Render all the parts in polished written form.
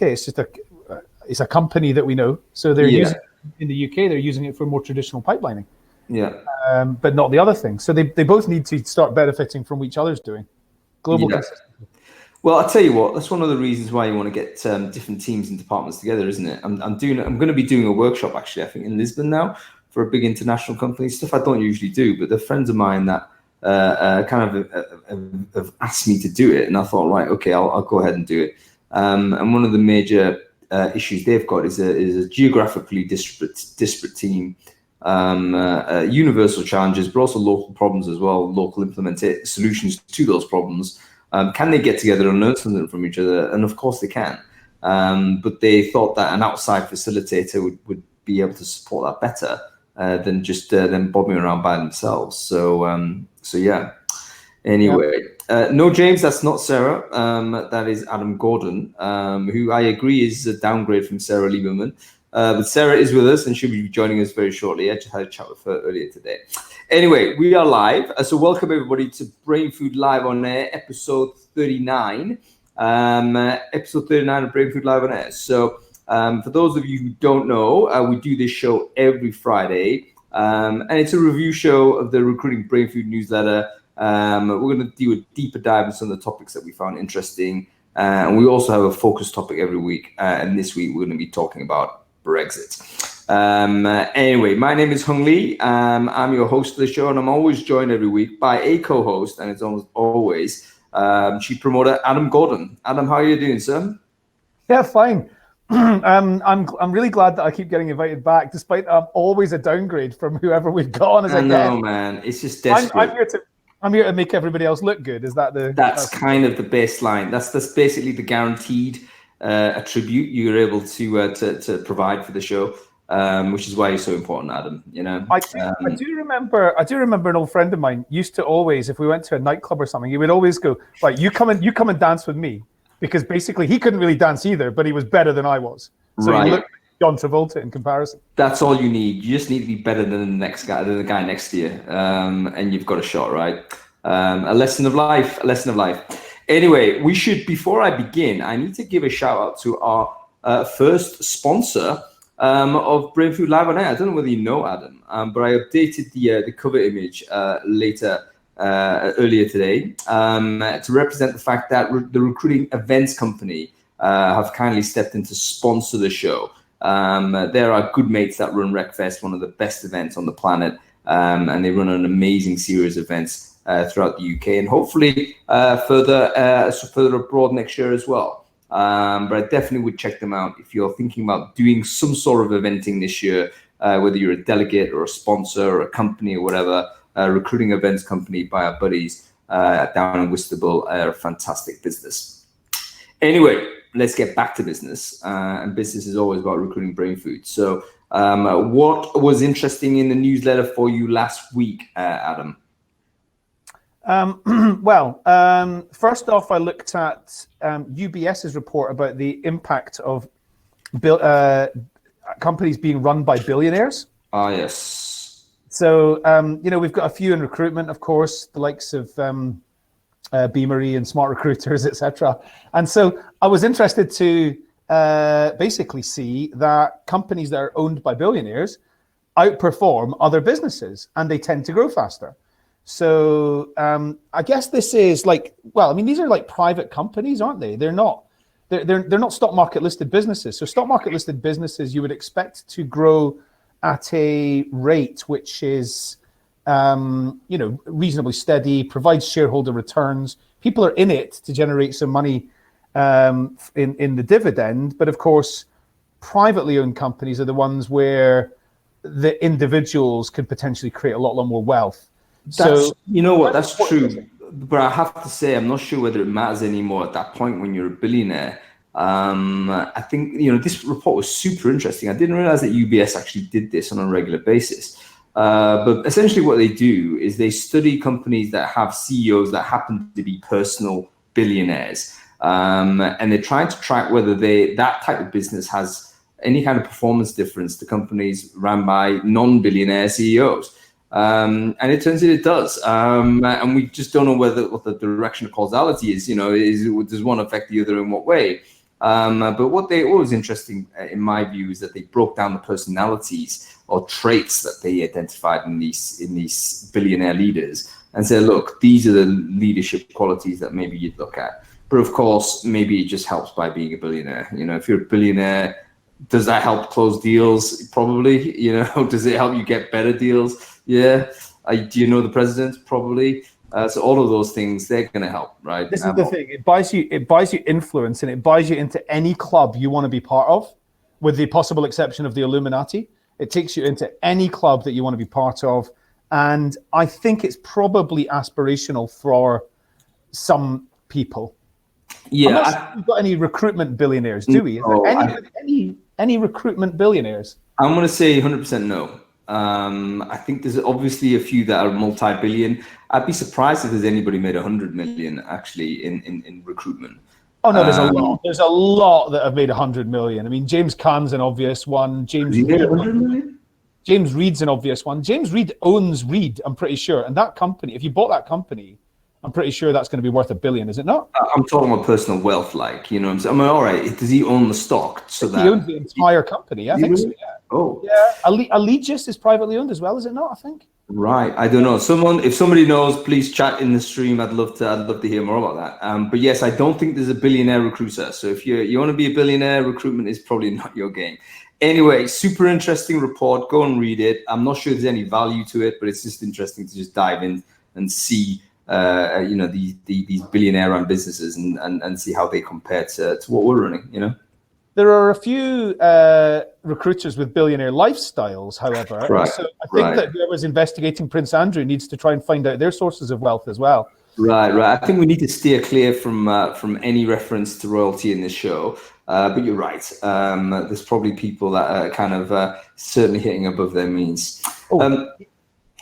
okay, it's a company that we know. So they're using it in the UK. They're using it for more traditional pipelining. Yeah. But not the other things. So they both need to start benefiting from what each other's doing. Global consistency. Well, I'll tell you what. That's one of the reasons why you want to get different teams and departments together, isn't it? I'm going to be doing a workshop actually, I think, in Lisbon now for a big international company. Stuff I don't usually do, but they're friends of mine that have asked me to do it, and I thought, right, okay, I'll go ahead and do it. And one of the major issues they've got is a geographically disparate team. Universal challenges, but also local problems as well, local implemented solutions to those problems. Can they get together and learn something from each other? And of course they can. But they thought that an outside facilitator would be able to support that better than just them bobbing around by themselves. So yeah. Anyway, no, James, that's not Sarah. That is Adam Gordon, who I agree is a downgrade from Sarah Lieberman. But Sarah is with us and she'll be joining us very shortly. I just had a chat with her earlier today. Anyway, we are live. So welcome everybody to Brainfood Live on Air, episode 39. Episode 39 of Brainfood Live on Air. So for those of you who don't know, we do this show every Friday. And it's a review show of the Recruiting Brainfood newsletter. We're going to do a deeper dive into some of the topics that we found interesting. And we also have a focus topic every week. And this week we're going to be talking about Brexit. Anyway, my name is Hung Lee. I'm your host of the show, and I'm always joined every week by a co-host, and it's almost always chief promoter Adam Gordon. Adam, how are you doing, sir? Yeah, fine. I'm really glad that I keep getting invited back, despite always a downgrade from whoever we've got on as a guest. I know, man. It's just desperate. I'm here to make everybody else look good. Is that the? That's kind of the baseline. That's basically the guaranteed attribute you're able to provide for the show, which is why you're so important, Adam. You know, I do remember an old friend of mine used to always, if we went to a nightclub or something, he would always go, right, you come and dance with me, because basically he couldn't really dance either, but he was better than I was. So he looked like John Travolta in comparison. That's all you need. You just need to be better than the guy next to you, and you've got a shot, right? A lesson of life. Anyway, before I begin, I need to give a shout out to our first sponsor of Brainfood Live on Air. I don't know whether you know, Adam, but I updated the cover image earlier today to represent the fact that the recruiting events company have kindly stepped in to sponsor the show. There are good mates that run RecFest, one of the best events on the planet, and they run an amazing series of events throughout the UK, and hopefully further abroad next year as well. But I definitely would check them out if you're thinking about doing some sort of eventing this year, whether you're a delegate or a sponsor or a company or whatever. Recruiting events company by our buddies down in Whitstable, a fantastic business. Anyway, let's get back to business. And business is always about recruiting Brainfood. So what was interesting in the newsletter for you last week, Adam? First off, I looked at UBS's report about the impact of companies being run by billionaires. Ah, yes. So, we've got a few in recruitment, of course, the likes of Beamery and Smart Recruiters, etc. And so I was interested to basically see that companies that are owned by billionaires outperform other businesses, and they tend to grow faster. So I guess this is these are like private companies, aren't they? They're not stock market listed businesses. So stock market listed businesses, you would expect to grow at a rate which is, reasonably steady, provides shareholder returns. People are in it to generate some money in the dividend. But of course, privately owned companies are the ones where the individuals could potentially create a lot more wealth. That's true. But I have to say, I'm not sure whether it matters anymore at that point when you're a billionaire. I think, this report was super interesting. I didn't realize that UBS actually did this on a regular basis. But essentially what they do is they study companies that have CEOs that happen to be personal billionaires. And they're trying to track whether that type of business has any kind of performance difference to companies run by non-billionaire CEOs. And it turns out it does. And we just don't know what the direction of causality is. Does one affect the other in what way? But what was interesting in my view is that they broke down the personalities or traits that they identified in these billionaire leaders and said, look, these are the leadership qualities that maybe you'd look at. But of course, maybe it just helps by being a billionaire. If you're a billionaire, does that help close deals? Probably. Does it help you get better deals? Yeah. Do you know the president? Probably. So all of those things, they're going to help, right? This is the thing. It buys you influence, and it buys you into any club you want to be part of, with the possible exception of the Illuminati. It takes you into any club that you want to be part of. And I think it's probably aspirational for some people. Yeah. I'm not sure we've got any recruitment billionaires, do we? Is there any recruitment billionaires? I'm going to say 100% no. I think there's obviously a few that are multi-billion. I'd be surprised if there's anybody made 100 million actually in recruitment. Oh no, there's a lot. There's a lot that have made 100 million. I mean, James Caan's an obvious one. James made 100 million. James Reed's an obvious one. James Reed owns Reed, I'm pretty sure. And that company, if you bought that company, I'm pretty sure that's going to be worth $1 billion, is it not? I'm talking about personal wealth, like, what I'm saying? All right, does he own the stock? So that he owns the entire company. I think so, yeah. Oh. Yeah. Allegis is privately owned as well, is it not, I think? Right. I don't know. If somebody knows, please chat in the stream. I'd love to hear more about that. But yes, I don't think there's a billionaire recruiter. So if you want to be a billionaire, recruitment is probably not your game. Anyway, super interesting report. Go and read it. I'm not sure there's any value to it, but it's just interesting to just dive in and see, these billionaire-run businesses and see how they compare to what we're running. There are a few recruiters with billionaire lifestyles, however. Right, so I think that whoever's investigating Prince Andrew needs to try and find out their sources of wealth as well. Right. I think we need to steer clear from any reference to royalty in this show. But you're right. There's probably people that are kind of certainly hitting above their means.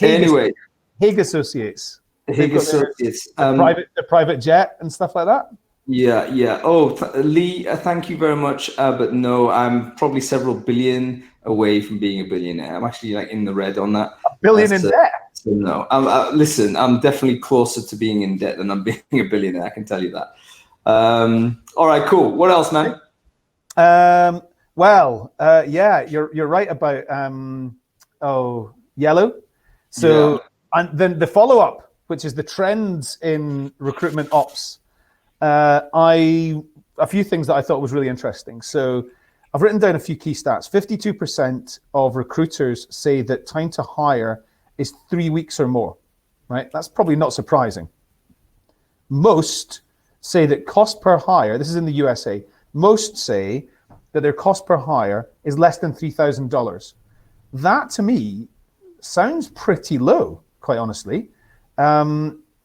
Anyway, Hague Associates. Hague Associates. The private jet and stuff like that. Yeah. Oh, Lee, thank you very much. But no, I'm probably several billion away from being a billionaire. I'm actually in the red on that. $1 billion in debt? So no, listen, I'm definitely closer to being in debt than I'm being a billionaire. I can tell you that. All right, cool. What else, man? Yeah, you're right about Yellow. So, yeah. And then the follow-up, which is the trends in recruitment ops. A few things that I thought was really interesting. So I've written down a few key stats. 52% of recruiters say that time to hire is 3 weeks or more, right? That's probably not surprising. Most say that cost per hire, this is in the USA, most say that their cost per hire is less than $3,000. That to me sounds pretty low, quite honestly.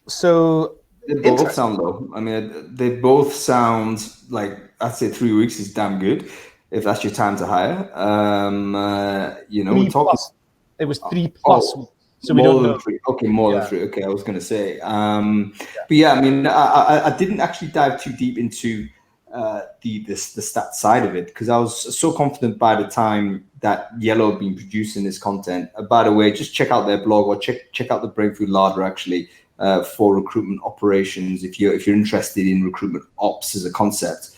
So they both sound low. I mean, they both sound like, I'd say 3 weeks is damn good if that's your time to hire. We're talking. It was 3 plus weeks. So we don't know. 3. Okay, more than 3. Okay, I was going to say. But yeah, I mean, I didn't actually dive too deep into the stat side of it because I was so confident by the time that Yellow had been producing this content. By the way, just check out their blog or check out the Brainfood Larder actually for recruitment operations if you're interested in recruitment ops as a concept.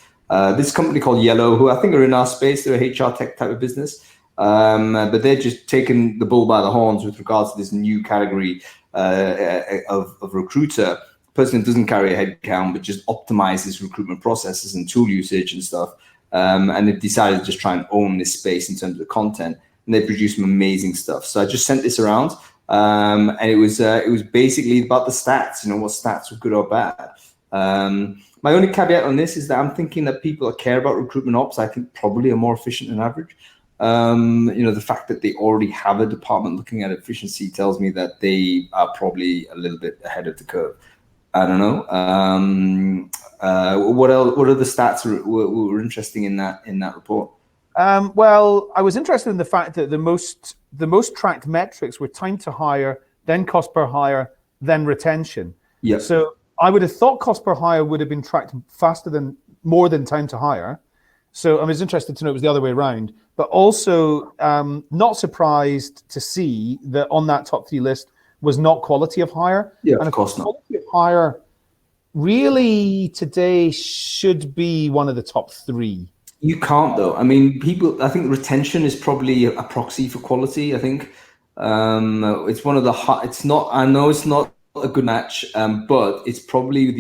This company called Yellow, who I think are in our space, they're a HR tech type of business. But they're just taking the bull by the horns with regards to this new category of recruiter. Person who doesn't carry a head count, but just optimizes recruitment processes and tool usage and stuff. And they've decided to just try and own this space in terms of content. And they produce some amazing stuff. So I just sent this around. And it was basically about the stats, what stats were good or bad. My only caveat on this is that I'm thinking that people that care about recruitment ops, I think probably are more efficient than average. The fact that they already have a department looking at efficiency tells me that they are probably a little bit ahead of the curve. I don't know. What else? What other stats were interesting in that report? Well, I was interested in the fact that the most tracked metrics were time to hire, then cost per hire, then retention. Yeah. So I would have thought cost per hire would have been tracked more than time to hire. So I was interested to know it was the other way around, but also not surprised to see that on that top 3 list was not quality of hire. Yeah, and of course not. Quality of hire really today should be one of the top three. You can't though. I mean, I think retention is probably a proxy for quality. I think it's one of the hot. It's not. I know it's not a good match, but it's probably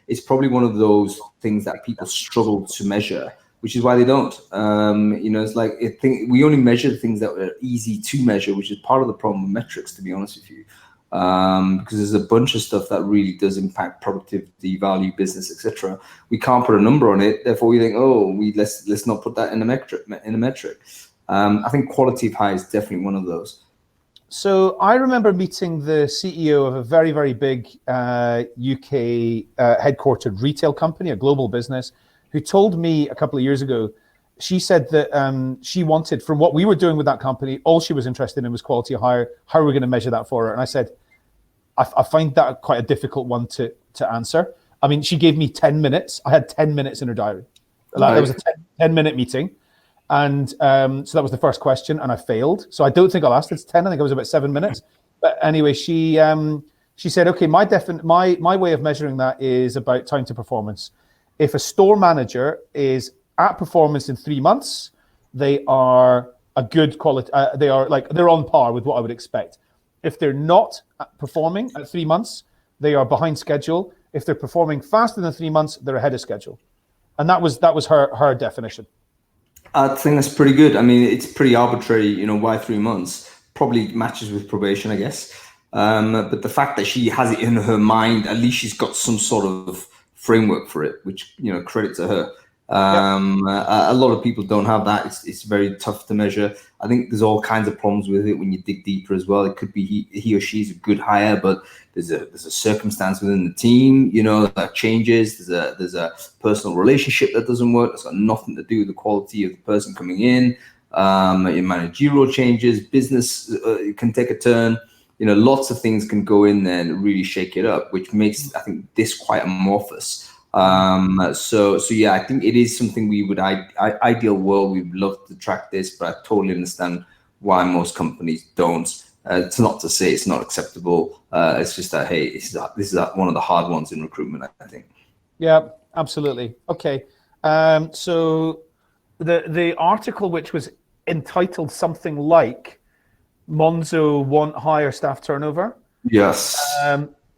one of those things that people struggle to measure, which is why they don't. It's like we only measure the things that are easy to measure, which is part of the problem with metrics, to be honest with you. Because there's a bunch of stuff that really does impact productivity, value, business, etc. We can't put a number on it, therefore we think, let's not put that in a metric. I think quality of hire is definitely one of those. So I remember meeting the CEO of a very, very big UK headquartered retail company, a global business, who told me a couple of years ago, she said that she wanted, from what we were doing with that company, all she was interested in was quality of hire. How are we going to measure that for her? And I said, I find that quite a difficult one to answer. I mean, she gave me 10 minutes. I had 10 minutes in her diary. There was a 10-minute meeting. And so that was the first question, and I failed. So I don't think I lasted 10. I think it was about 7 minutes. But anyway, she said, okay, my way of measuring that is about time to performance. If a store manager is at performance in 3 months, they are a good quality. They're on par with what I would expect. If they're not performing at 3 months, they are behind schedule. If they're performing faster than 3 months, they're ahead of schedule. And that was her definition. I think that's pretty good. I mean, it's pretty arbitrary, why 3 months? Probably matches with probation, I guess. But the fact that she has it in her mind, at least she's got some sort of framework for it, which, credit to her. A lot of people don't have that. It's very tough to measure. I think there's all kinds of problems with it when you dig deeper as well. It could be he or she's a good hire, but there's a circumstance within the team, that changes. There's a personal relationship that doesn't work. It's got nothing to do with the quality of the person coming in. Your managerial changes, business can take a turn. Lots of things can go in there and really shake it up, which makes, I think, this quite amorphous. So yeah, I think it is something we would, ideal world, we'd love to track this, but I totally understand why most companies don't. It's not to say it's not acceptable. It's just that, hey, this is one of the hard ones in recruitment, I think. Yeah, absolutely. Okay. So the article, which was entitled something like Monzo won't hire staff turnover. Yes.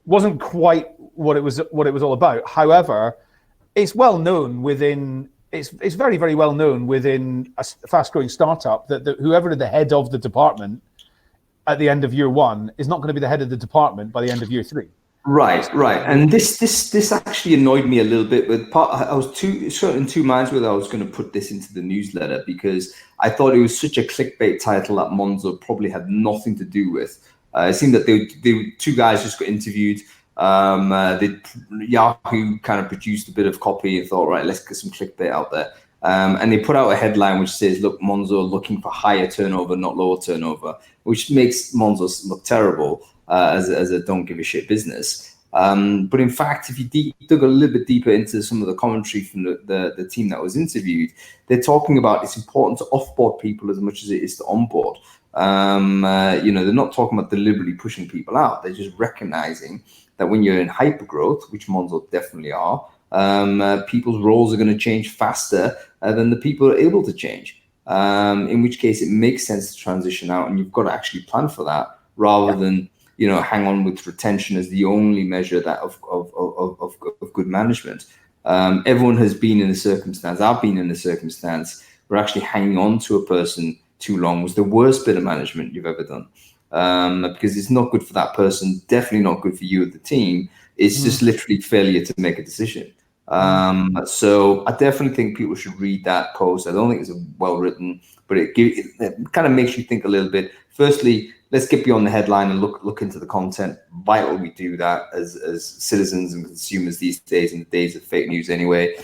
Wasn't quite what it was all about. However, it's well known within, it's very, very well known within a fast-growing startup that whoever the head of the department at the end of year one is not going to be the head of the department by the end of year three. Right. And this actually annoyed me a little bit. I was in two minds whether I was going to put this into the newsletter, because I thought it was such a clickbait title that Monzo probably had nothing to do with. It seemed that they two guys just got interviewed. Yahoo kind of produced a bit of copy and thought, right, let's get some clickbait out there. And they put out a headline which says, look, Monzo looking for higher turnover, not lower turnover, which makes Monzo look terrible as a don't give a shit business. But in fact, if you dug a little bit deeper into some of the commentary from the team that was interviewed, they're talking about it's important to offboard people as much as it is to onboard. They're not talking about deliberately pushing people out. They're just recognizing that when you're in hypergrowth, which Monzo definitely are, people's roles are going to change faster than the people are able to change. In which case, it makes sense to transition out, and you've got to actually plan for that rather than hang on with retention as the only measure that of good management. Everyone has been in a circumstance. I've been in a circumstance where actually hanging on to a person too long was the worst bit of management you've ever done, because it's not good for that person, definitely not good for you at the team. It's just literally failure to make a decision. So I definitely think people should read that post. I don't think it's well written, but it kind of makes you think a little bit. Firstly, let's get beyond the headline and look into the content. Vital we do that as citizens and consumers these days, in the days of fake news anyway.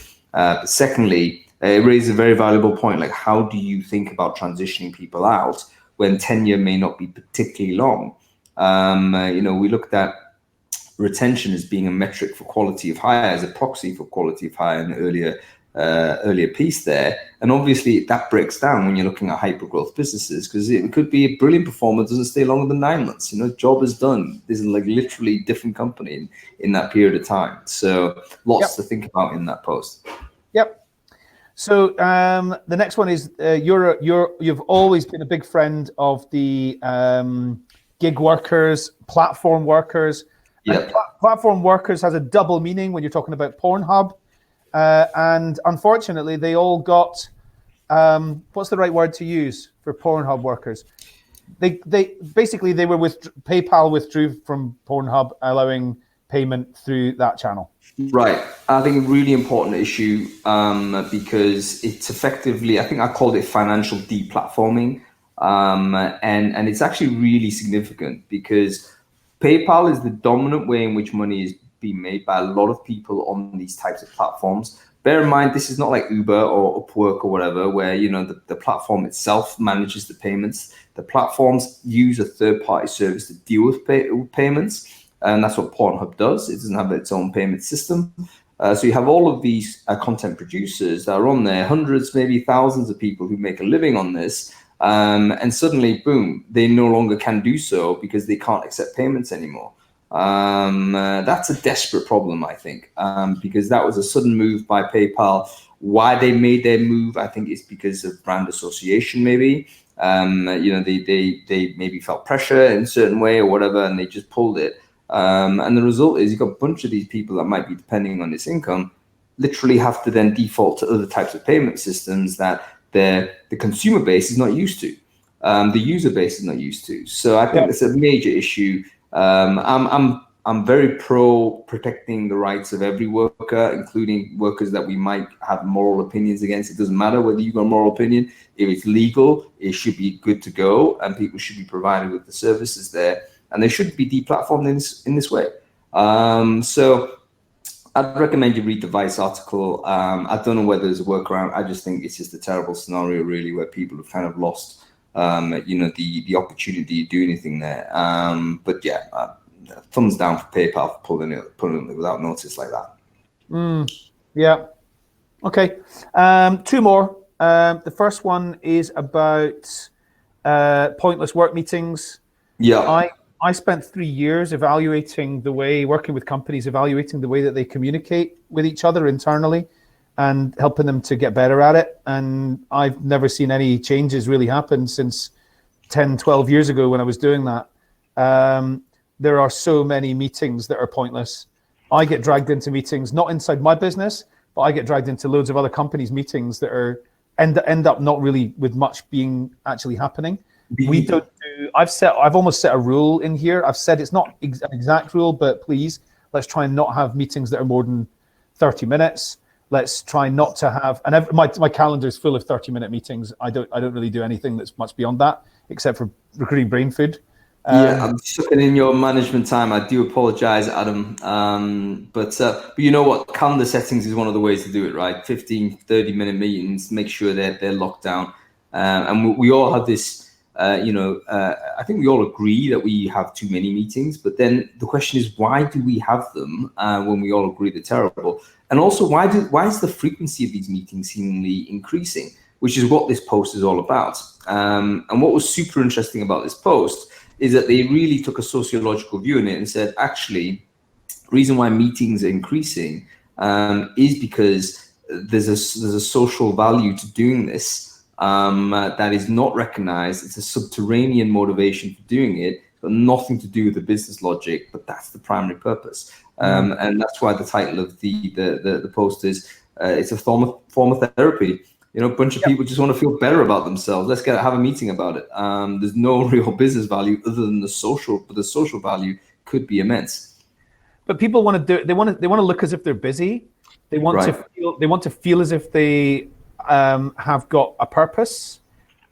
Secondly, it raises a very valuable point, like how do you think about transitioning people out when tenure may not be particularly long? We looked at retention as being a metric for quality of hire, as a proxy for quality of hire in the earlier earlier piece there. And obviously that breaks down when you're looking at hyper growth businesses, because it could be a brilliant performer doesn't stay longer than 9 months. Job is done. This is like literally different company in that period of time. So lots to think about in that post. Yep. So the next one is you've always been a big friend of the gig workers, platform workers. Yep. Platform workers has a double meaning when you're talking about Pornhub. And unfortunately, they all got, what's the right word to use for Pornhub workers? They basically, PayPal withdrew from Pornhub, allowing payment through that channel. Right. I think a really important issue because it's effectively, I think I called it financial deplatforming. And it's actually really significant because PayPal is the dominant way in which money is being made by a lot of people on these types of platforms. Bear in mind, this is not like Uber or Upwork or whatever, where the platform itself manages the payments. The platforms use a third-party service to deal with payments, and that's what Pornhub does. It doesn't have its own payment system. So you have all of these content producers that are on there, hundreds, maybe thousands of people who make a living on this, and suddenly, boom, they no longer can do so because they can't accept payments anymore. That's a desperate problem, I think, because that was a sudden move by PayPal. Why they made their move, I think, is because of brand association, maybe. They maybe felt pressure in a certain way or whatever, and they just pulled it. And the result is you've got a bunch of these people that might be depending on this income, literally have to then default to other types of payment systems that the consumer base is not used to, the user base is not used to. So I think it's a major issue. I'm very pro protecting the rights of every worker, including workers that we might have moral opinions against. It doesn't matter whether you've got a moral opinion. If it's legal, it should be good to go, and people should be provided with the services there, and they shouldn't be deplatformed in this way. So I'd recommend you read the Vice article. I don't know whether there's a workaround. I just think it's just a terrible scenario, really, where people have kind of lost the opportunity to do anything there. But yeah, thumbs down for PayPal for pulling it without notice like that. Yeah. Okay. Two more. The first one is about pointless work meetings. Yeah. I spent 3 years working with companies, evaluating the way that they communicate with each other internally and helping them to get better at it. And I've never seen any changes really happen since 10, 12 years ago when I was doing that. There are so many meetings that are pointless. I get dragged into meetings, not inside my business, but I get dragged into loads of other companies' meetings that end up not really with much being actually happening. We don't do. I've almost set a rule in here. I've said it's not an exact rule, but please, let's try and not have meetings that are more than 30 minutes. Let's try not to have, and my calendar is full of 30-minute meetings. I don't really do anything that's much beyond that, except for recruiting Brainfood. I'm sucking in your management time. I do apologize, Adam. But you know what? Calendar settings is one of the ways to do it, right? 15, 30-minute meetings, make sure that they're locked down. And we all have this, I think we all agree that we have too many meetings, but then the question is, why do we have them when we all agree they're terrible? And also, why is the frequency of these meetings seemingly increasing, which is what this post is all about. And what was super interesting about this post is that they really took a sociological view in it and said, actually, the reason why meetings are increasing is because there's a social value to doing this that is not recognized. It's a subterranean motivation for doing it, but nothing to do with the business logic, but that's the primary purpose. And that's why the title of the post is, it's a form of therapy. A bunch of people just want to feel better about themselves. Let's have a meeting about it. There's no real business value other than the social, but the social value could be immense. But people want to do it. They want to look as if they're busy. They want to feel. They want to feel as if they have got a purpose.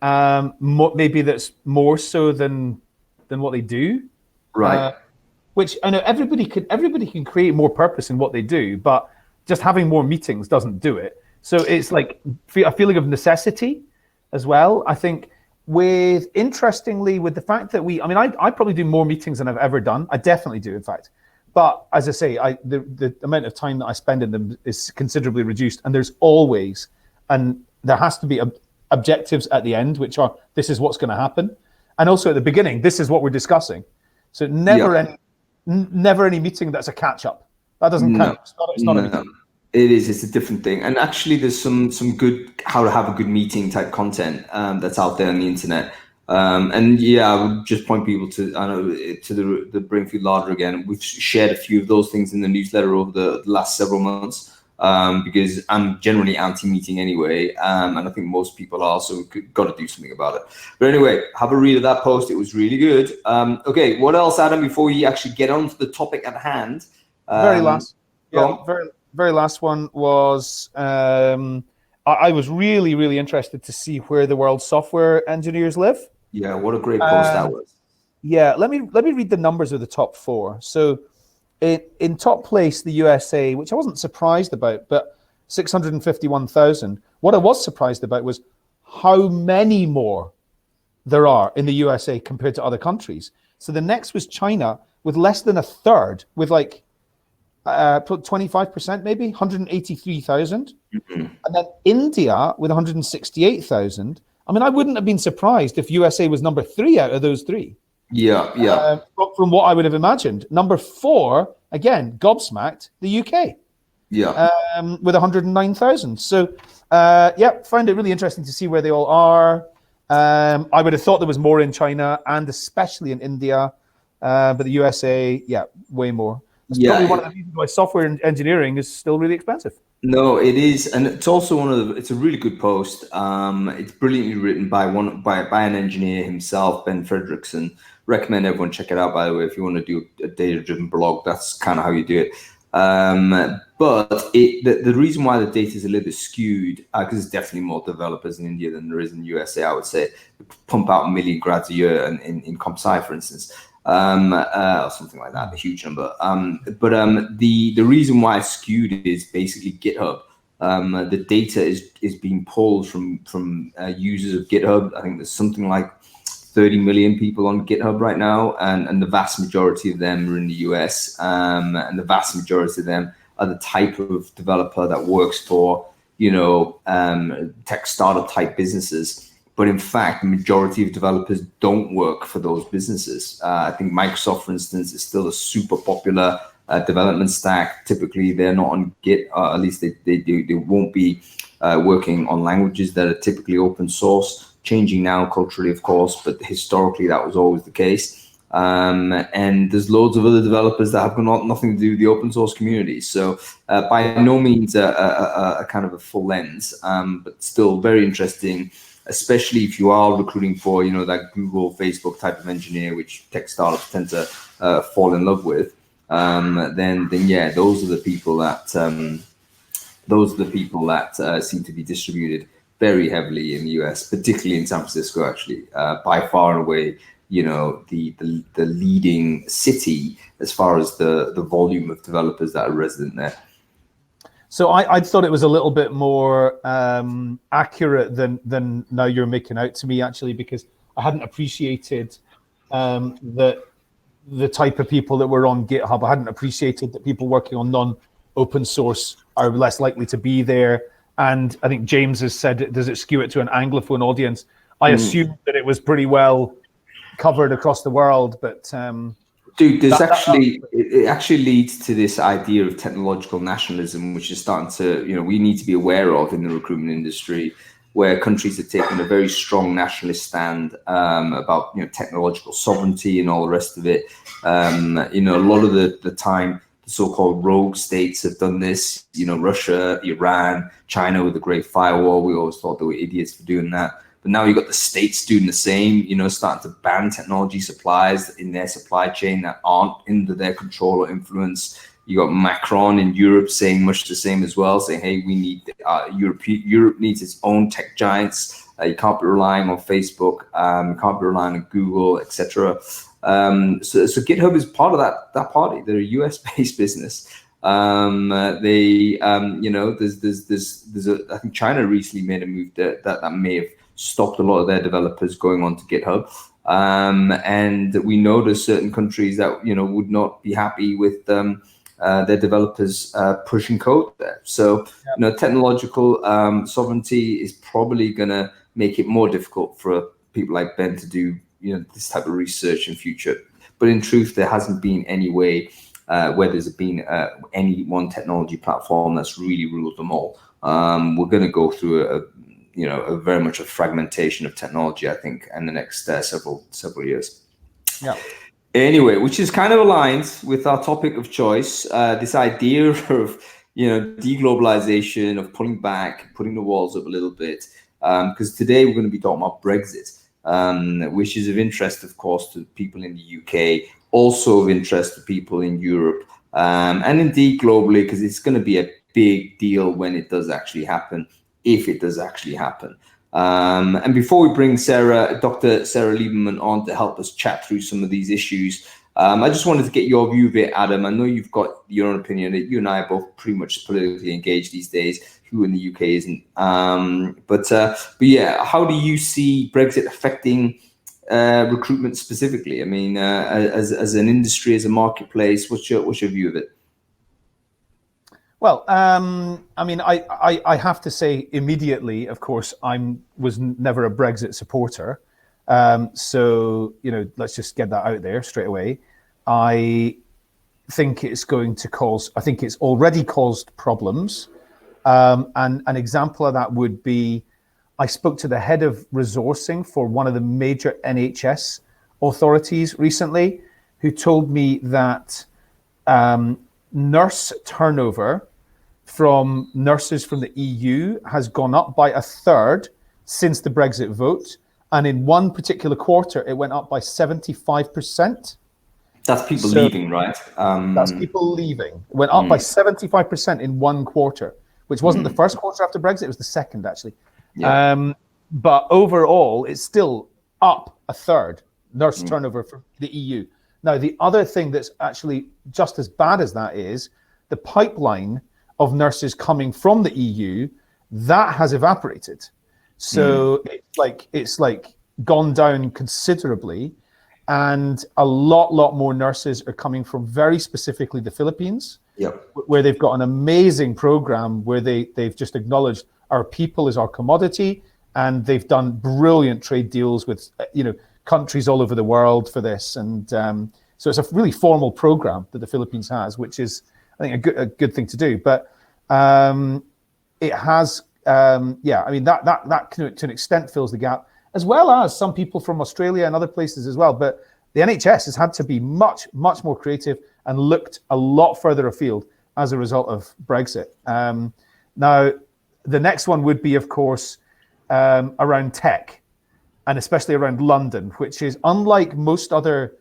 Maybe that's more so than what they do. Right. Which I know everybody can create more purpose in what they do, but just having more meetings doesn't do it. So it's like a feeling of necessity as well. I think interestingly, with the fact that I probably do more meetings than I've ever done. I definitely do, in fact. But as I say, the amount of time that I spend in them is considerably reduced, and there has to be objectives at the end, which are, this is what's going to happen, and also at the beginning, this is what we're discussing. So never any meeting that's a catch up. That doesn't count. It's not a meeting. It's a different thing. And actually, there's some good how to have a good meeting type content that's out there on the internet. And yeah, I would just point people to the Brainfood Larder again. We've shared a few of those things in the newsletter over the last several months. Because I'm generally anti-meeting anyway, and I think most people are, so we've got to do something about it. But anyway, have a read of that post. It was really good. Okay, what else, Adam, before we actually get on to the topic at hand? Very last one was, I was really, really interested to see where the world's software engineers live. Yeah, what a great post that was. Yeah, let me read the numbers of the top four. So in top place, the USA, which I wasn't surprised about, but 651,000. What I was surprised about was how many more there are in the USA compared to other countries. So the next was China with less than a third, with like 25% maybe, 183,000. Mm-hmm. And then India with 168,000. I mean, I wouldn't have been surprised if USA was number 3 out of those 3. Yeah. From what I would have imagined. Number 4, again, gobsmacked, the UK. Yeah. With 109,000. So, find it really interesting to see where they all are. I would have thought there was more in China and especially in India, but the USA, way more. That's probably one of the reasons why software engineering is still really expensive. No, it is, and it's also it's a really good post. It's brilliantly written by an engineer himself, Ben Fredrickson. Recommend everyone check it out, by the way, if you want to do a data-driven blog. That's kind of how you do it. But the reason why the data is a little bit skewed, because there's definitely more developers in India than there is in the USA, I would say. We pump out 1 million grads a year in comp sci, for instance. Or something like that, a huge number. But the reason why it's skewed is basically GitHub. The data is being pulled from users of GitHub. I think there's something like 30 million people on GitHub right now, and the vast majority of them are in the US, and the vast majority of them are the type of developer that works for, tech startup type businesses. But in fact, the majority of developers don't work for those businesses. I think Microsoft, for instance, is still a super popular development stack. Typically, they're not on Git, at least they won't be working on languages that are typically open source. Changing now culturally, of course, but historically that was always the case. And there's loads of other developers that have got nothing to do with the open source community. So by no means a kind of a full lens, but still very interesting, especially if you are recruiting for, that Google, Facebook type of engineer, which tech startups tend to fall in love with. Then those are the people that seem to be distributed very heavily in the US, particularly in San Francisco, actually, by far and away, the leading city as far as the volume of developers that are resident there. So I thought it was a little bit more accurate than now you're making out to me, actually, because I hadn't appreciated the type of people that were on GitHub. I hadn't appreciated that people working on non-open source are less likely to be there. And I think James has said, does it skew it to an Anglophone audience? I assumed that it was pretty well covered across the world, but dude, it actually leads to this idea of technological nationalism, which is starting to, we need to be aware of in the recruitment industry, where countries are taking a very strong nationalist stand about, technological sovereignty and all the rest of it. A lot of the time, so-called rogue states have done this, Russia, Iran, China with the Great Firewall. We always thought they were idiots for doing that. But now you've got the states doing the same, starting to ban technology suppliers in their supply chain that aren't under their control or influence. You got Macron in Europe saying much the same as well, saying, hey, we need Europe needs its own tech giants. You can't be relying on Facebook, you can't be relying on Google, etc. So GitHub is part of that party. They're a US-based business. There's I think China recently made a move that may have stopped a lot of their developers going on to GitHub. and we know there's certain countries that would not be happy with their developers pushing code there. So technological sovereignty is probably going to make it more difficult for people like Ben to do this type of research in future. But in truth, there hasn't been any way where there's been any one technology platform that's really ruled them all. We're going to go through a very much a fragmentation of technology, I think, in the next several years. Yeah. Anyway, which is kind of aligned with our topic of choice, this idea of deglobalization, of pulling back, putting the walls up a little bit, because today we're going to be talking about Brexit, which is of interest, of course, to people in the UK, also of interest to people in Europe, and indeed globally, because it's going to be a big deal when it does actually happen, if it does actually happen. And before we bring Dr. Sarah Lieberman on to help us chat through some of these issues, I just wanted to get your view of it, Adam. I know you've got your own opinion. That you and I are both pretty much politically engaged these days. Who in the UK isn't? But yeah, how do you see Brexit affecting recruitment specifically? I mean, as an industry, as a marketplace, what's your view of it? Well, I mean, I have to say immediately, of course, was never a Brexit supporter. So, let's just get that out there straight away. I think it's already caused problems. And an example of that would be, I spoke to the head of resourcing for one of the major NHS authorities recently, who told me that nurse turnover from nurses from the EU has gone up by 1/3 since the Brexit vote. And in one particular quarter, it went up by 75%. That's people leaving, right? That's people leaving. It went up by 75% in one quarter, which wasn't the first quarter after Brexit, it was the second, actually. Yeah. But overall, it's still up 1/3 nurse turnover from the EU. Now, the other thing that's actually just as bad as that is the pipeline of nurses coming from the EU, that has evaporated. So it's like gone down considerably, and a lot more nurses are coming from very specifically the Philippines, where they've got an amazing program where they've just acknowledged our people is our commodity, and they've done brilliant trade deals with countries all over the world for this, and so it's a really formal program that the Philippines has, which is, I think, a good thing to do. But it has, I mean, that to an extent fills the gap, as well as some people from Australia and other places as well. But the NHS has had to be much more creative and looked a lot further afield as a result of Brexit. Now, the next one would be, of course, around tech, and especially around London, which is unlike most other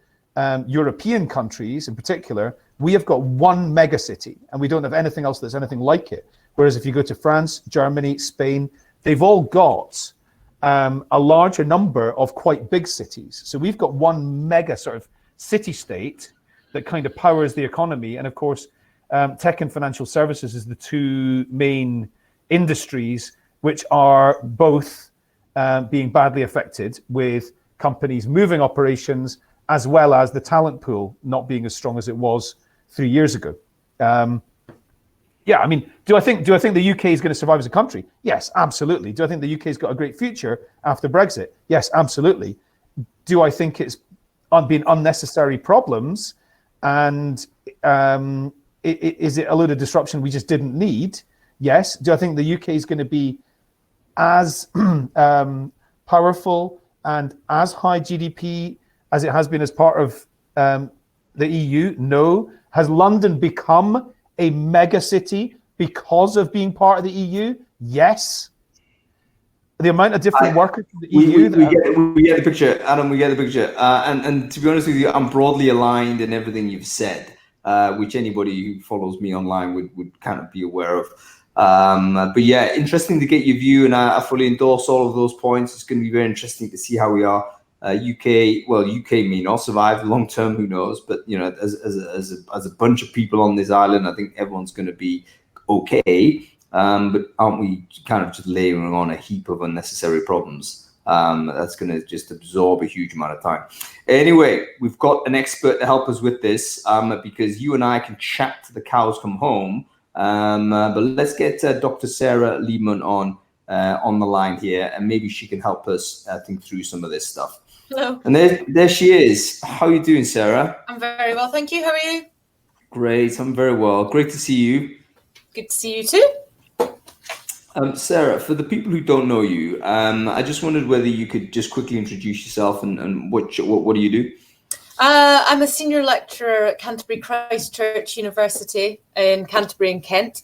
European countries in particular. We have got one megacity, and we don't have anything else that's anything like it. Whereas if you go to France, Germany, Spain, they've all got a larger number of quite big cities. So we've got one mega sort of city-state that kind of powers the economy. And of course, tech and financial services is the two main industries which are both being badly affected, with companies moving operations, as well as the talent pool not being as strong as it was 3 years ago. I mean, do I think the UK is going to survive as a country? Yes, absolutely. Do I think the UK's got a great future after Brexit? Yes, absolutely. Do I think it's been unnecessary problems, and is it a load of disruption we just didn't need? Yes. Do I think the UK is going to be as powerful and as high GDP as it has been as part of the EU? No. Has London become a mega city because of being part of the EU? Yes. The amount of different workers in the EU. We get the picture, Adam. We get the picture. And to be honest with you, I'm broadly aligned in everything you've said, which anybody who follows me online would kind of be aware of. But yeah, interesting to get your view, and I fully endorse all of those points. It's going to be very interesting to see how we are. UK may not survive long term, who knows? But as a bunch of people on this island, I think everyone's going to be okay. But aren't we kind of just layering on a heap of unnecessary problems? That's going to just absorb a huge amount of time. Anyway, we've got an expert to help us with this because you and I can chat till the cows come home. But let's get Dr. Sarah Lieberman on the line here, and maybe she can help us think through some of this stuff. Hello. And there she is. How are you doing, Sarah? I'm very well, thank you. How are you? Great, I'm very well. Great to see you. Good to see you too. Sarah, for the people who don't know you, I just wondered whether you could just quickly introduce yourself and what do you do? I'm a senior lecturer at Canterbury Christ Church University in Canterbury in Kent.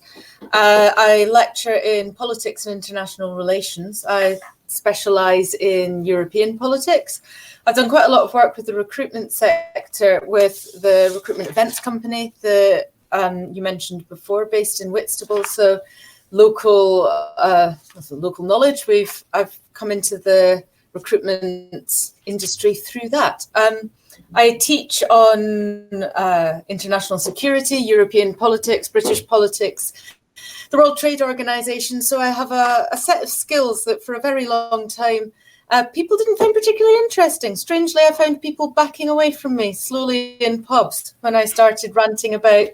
I lecture in politics and international relations. I specialise in European politics. I've done quite a lot of work with the recruitment sector with the recruitment events company that you mentioned before, based in Whitstable. So local knowledge. I've come into the recruitment industry through that. I teach on international security, European politics, British politics, the World Trade Organization. So I have a set of skills that for a very long time people didn't find particularly interesting. Strangely, I found people backing away from me slowly in pubs when I started ranting about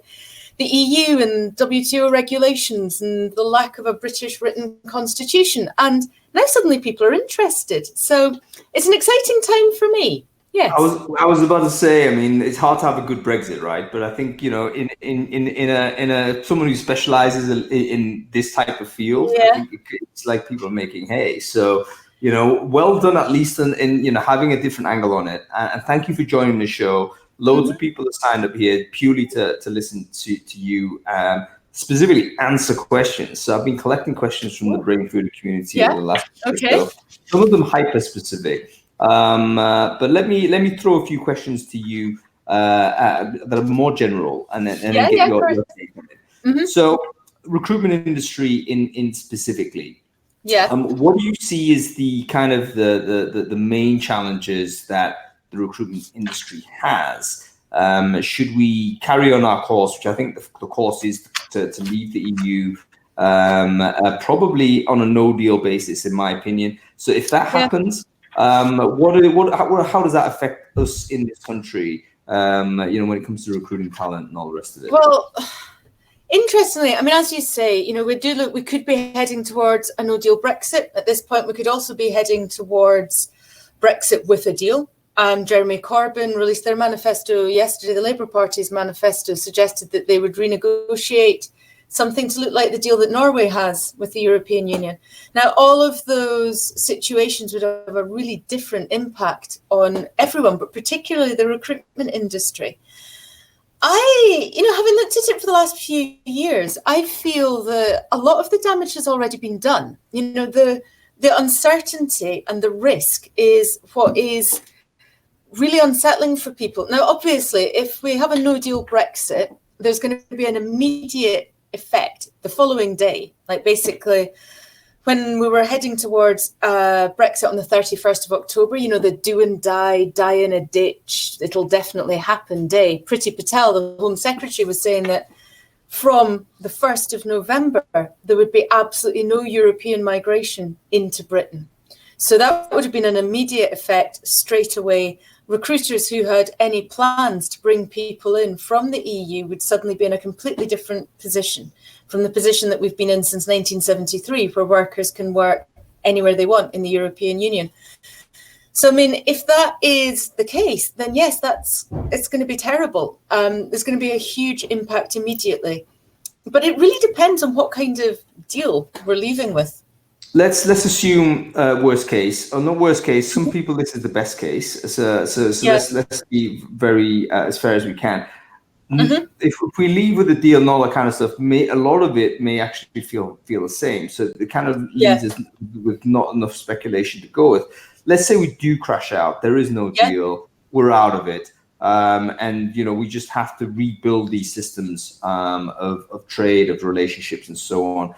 the EU and WTO regulations and the lack of a British written constitution. And now suddenly people are interested. So it's an exciting time for me. Yes. I was about to say, I mean, it's hard to have a good Brexit, right? But I think, you know, in a someone who specializes in this type of field, Yeah. I think it's like people are making hay. So, you know, well done at least in you know, having a different angle on it. And thank you for joining the show. Loads of people have signed up here purely to listen to you, specifically answer questions. So I've been collecting questions from the Brainfood community over the last week. So some of them hyper specific. But let me throw a few questions to you that are more general, and then get your take on it. So recruitment industry in specifically. Yeah. What do you see as the kind of the main challenges that the recruitment industry has? Should we carry on our course, which I think the course is to leave the EU, probably on a no deal basis, in my opinion. So if that happens, how does that affect us in this country? You know, when it comes to recruiting talent and all the rest of it. Well, interestingly, I mean, as you say, you know, we could be heading towards a no deal Brexit. At this point, we could also be heading towards Brexit with a deal. Jeremy Corbyn released their manifesto yesterday. The Labour Party's manifesto suggested that they would renegotiate something to look like the deal that Norway has with the European Union. Now, all of those situations would have a really different impact on everyone, but particularly the recruitment industry. Having looked at it for the last few years, I feel that a lot of the damage has already been done. You know, the uncertainty and the risk is what is really unsettling for people. Now, obviously, if we have a no-deal Brexit, there's going to be an immediate effect the following day. Like basically, when we were heading towards Brexit on the 31st of October, you know, the do and die in a ditch, it'll definitely happen day. Priti Patel, the Home Secretary, was saying that from the 1st of November, there would be absolutely no European migration into Britain. So that would have been an immediate effect straight away. Recruiters who had any plans to bring people in from the EU would suddenly be in a completely different position from the position that we've been in since 1973, where workers can work anywhere they want in the European Union. So, I mean, if that is the case, then yes, it's going to be terrible. There's going to be a huge impact immediately. But it really depends on what kind of deal we're leaving with. Let's assume worst case, or not worst case. Some people, this is the best case. So let's be very as fair as we can. If we leave with the deal and all that kind of stuff, a lot of it may actually feel the same. So it kind of leaves us with not enough speculation to go with. Let's say we do crash out. There is no deal. We're out of it. And you know, we just have to rebuild these systems of trade, of relationships, and so on.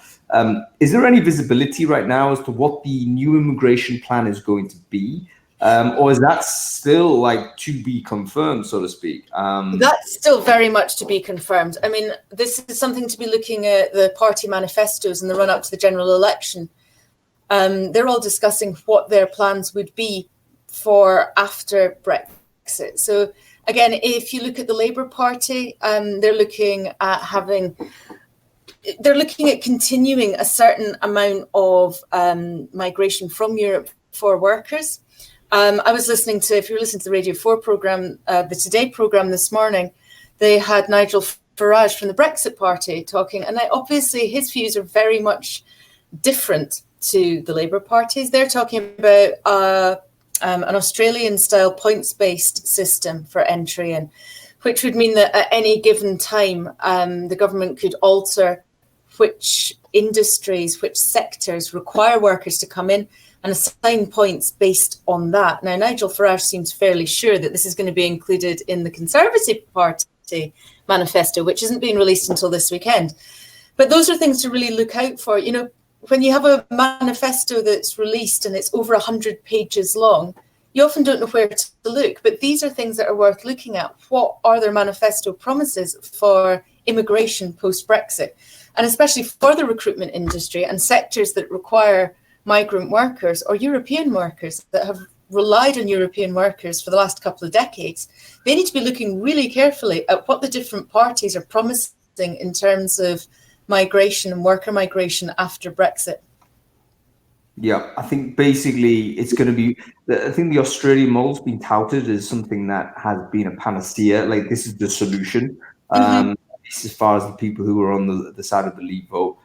Is there any visibility right now as to what the new immigration plan is going to be, or is that still like to be confirmed, so to speak? That's still very much to be confirmed. I mean, this is something to be looking at the party manifestos in the run-up to the general election. they're all discussing what their plans would be for after Brexit. So again, if you look at the Labour Party, they're looking at continuing a certain amount of migration from Europe for workers. I was listening to, if you were listening to the Radio 4 programme, the Today programme this morning, they had Nigel Farage from the Brexit Party talking, and obviously his views are very much different to the Labour Party's. They're talking about an Australian-style points-based system for entry in, which would mean that at any given time, the government could alter which industries, which sectors require workers to come in and assign points based on that. Now, Nigel Farage seems fairly sure that this is going to be included in the Conservative Party manifesto, which isn't being released until this weekend. But those are things to really look out for. You know, when you have a manifesto that's released and it's over 100 pages long, you often don't know where to look. But these are things that are worth looking at. What are their manifesto promises for immigration post-Brexit? And especially for the recruitment industry and sectors that require migrant workers or European workers that have relied on European workers for the last couple of decades, they need to be looking really carefully at what the different parties are promising in terms of migration and worker migration after Brexit. Yeah, I think basically it's going to be, I think the Australian model's been touted as something that has been a panacea, like this is the solution, as far as the people who are on the side of the Leave vote.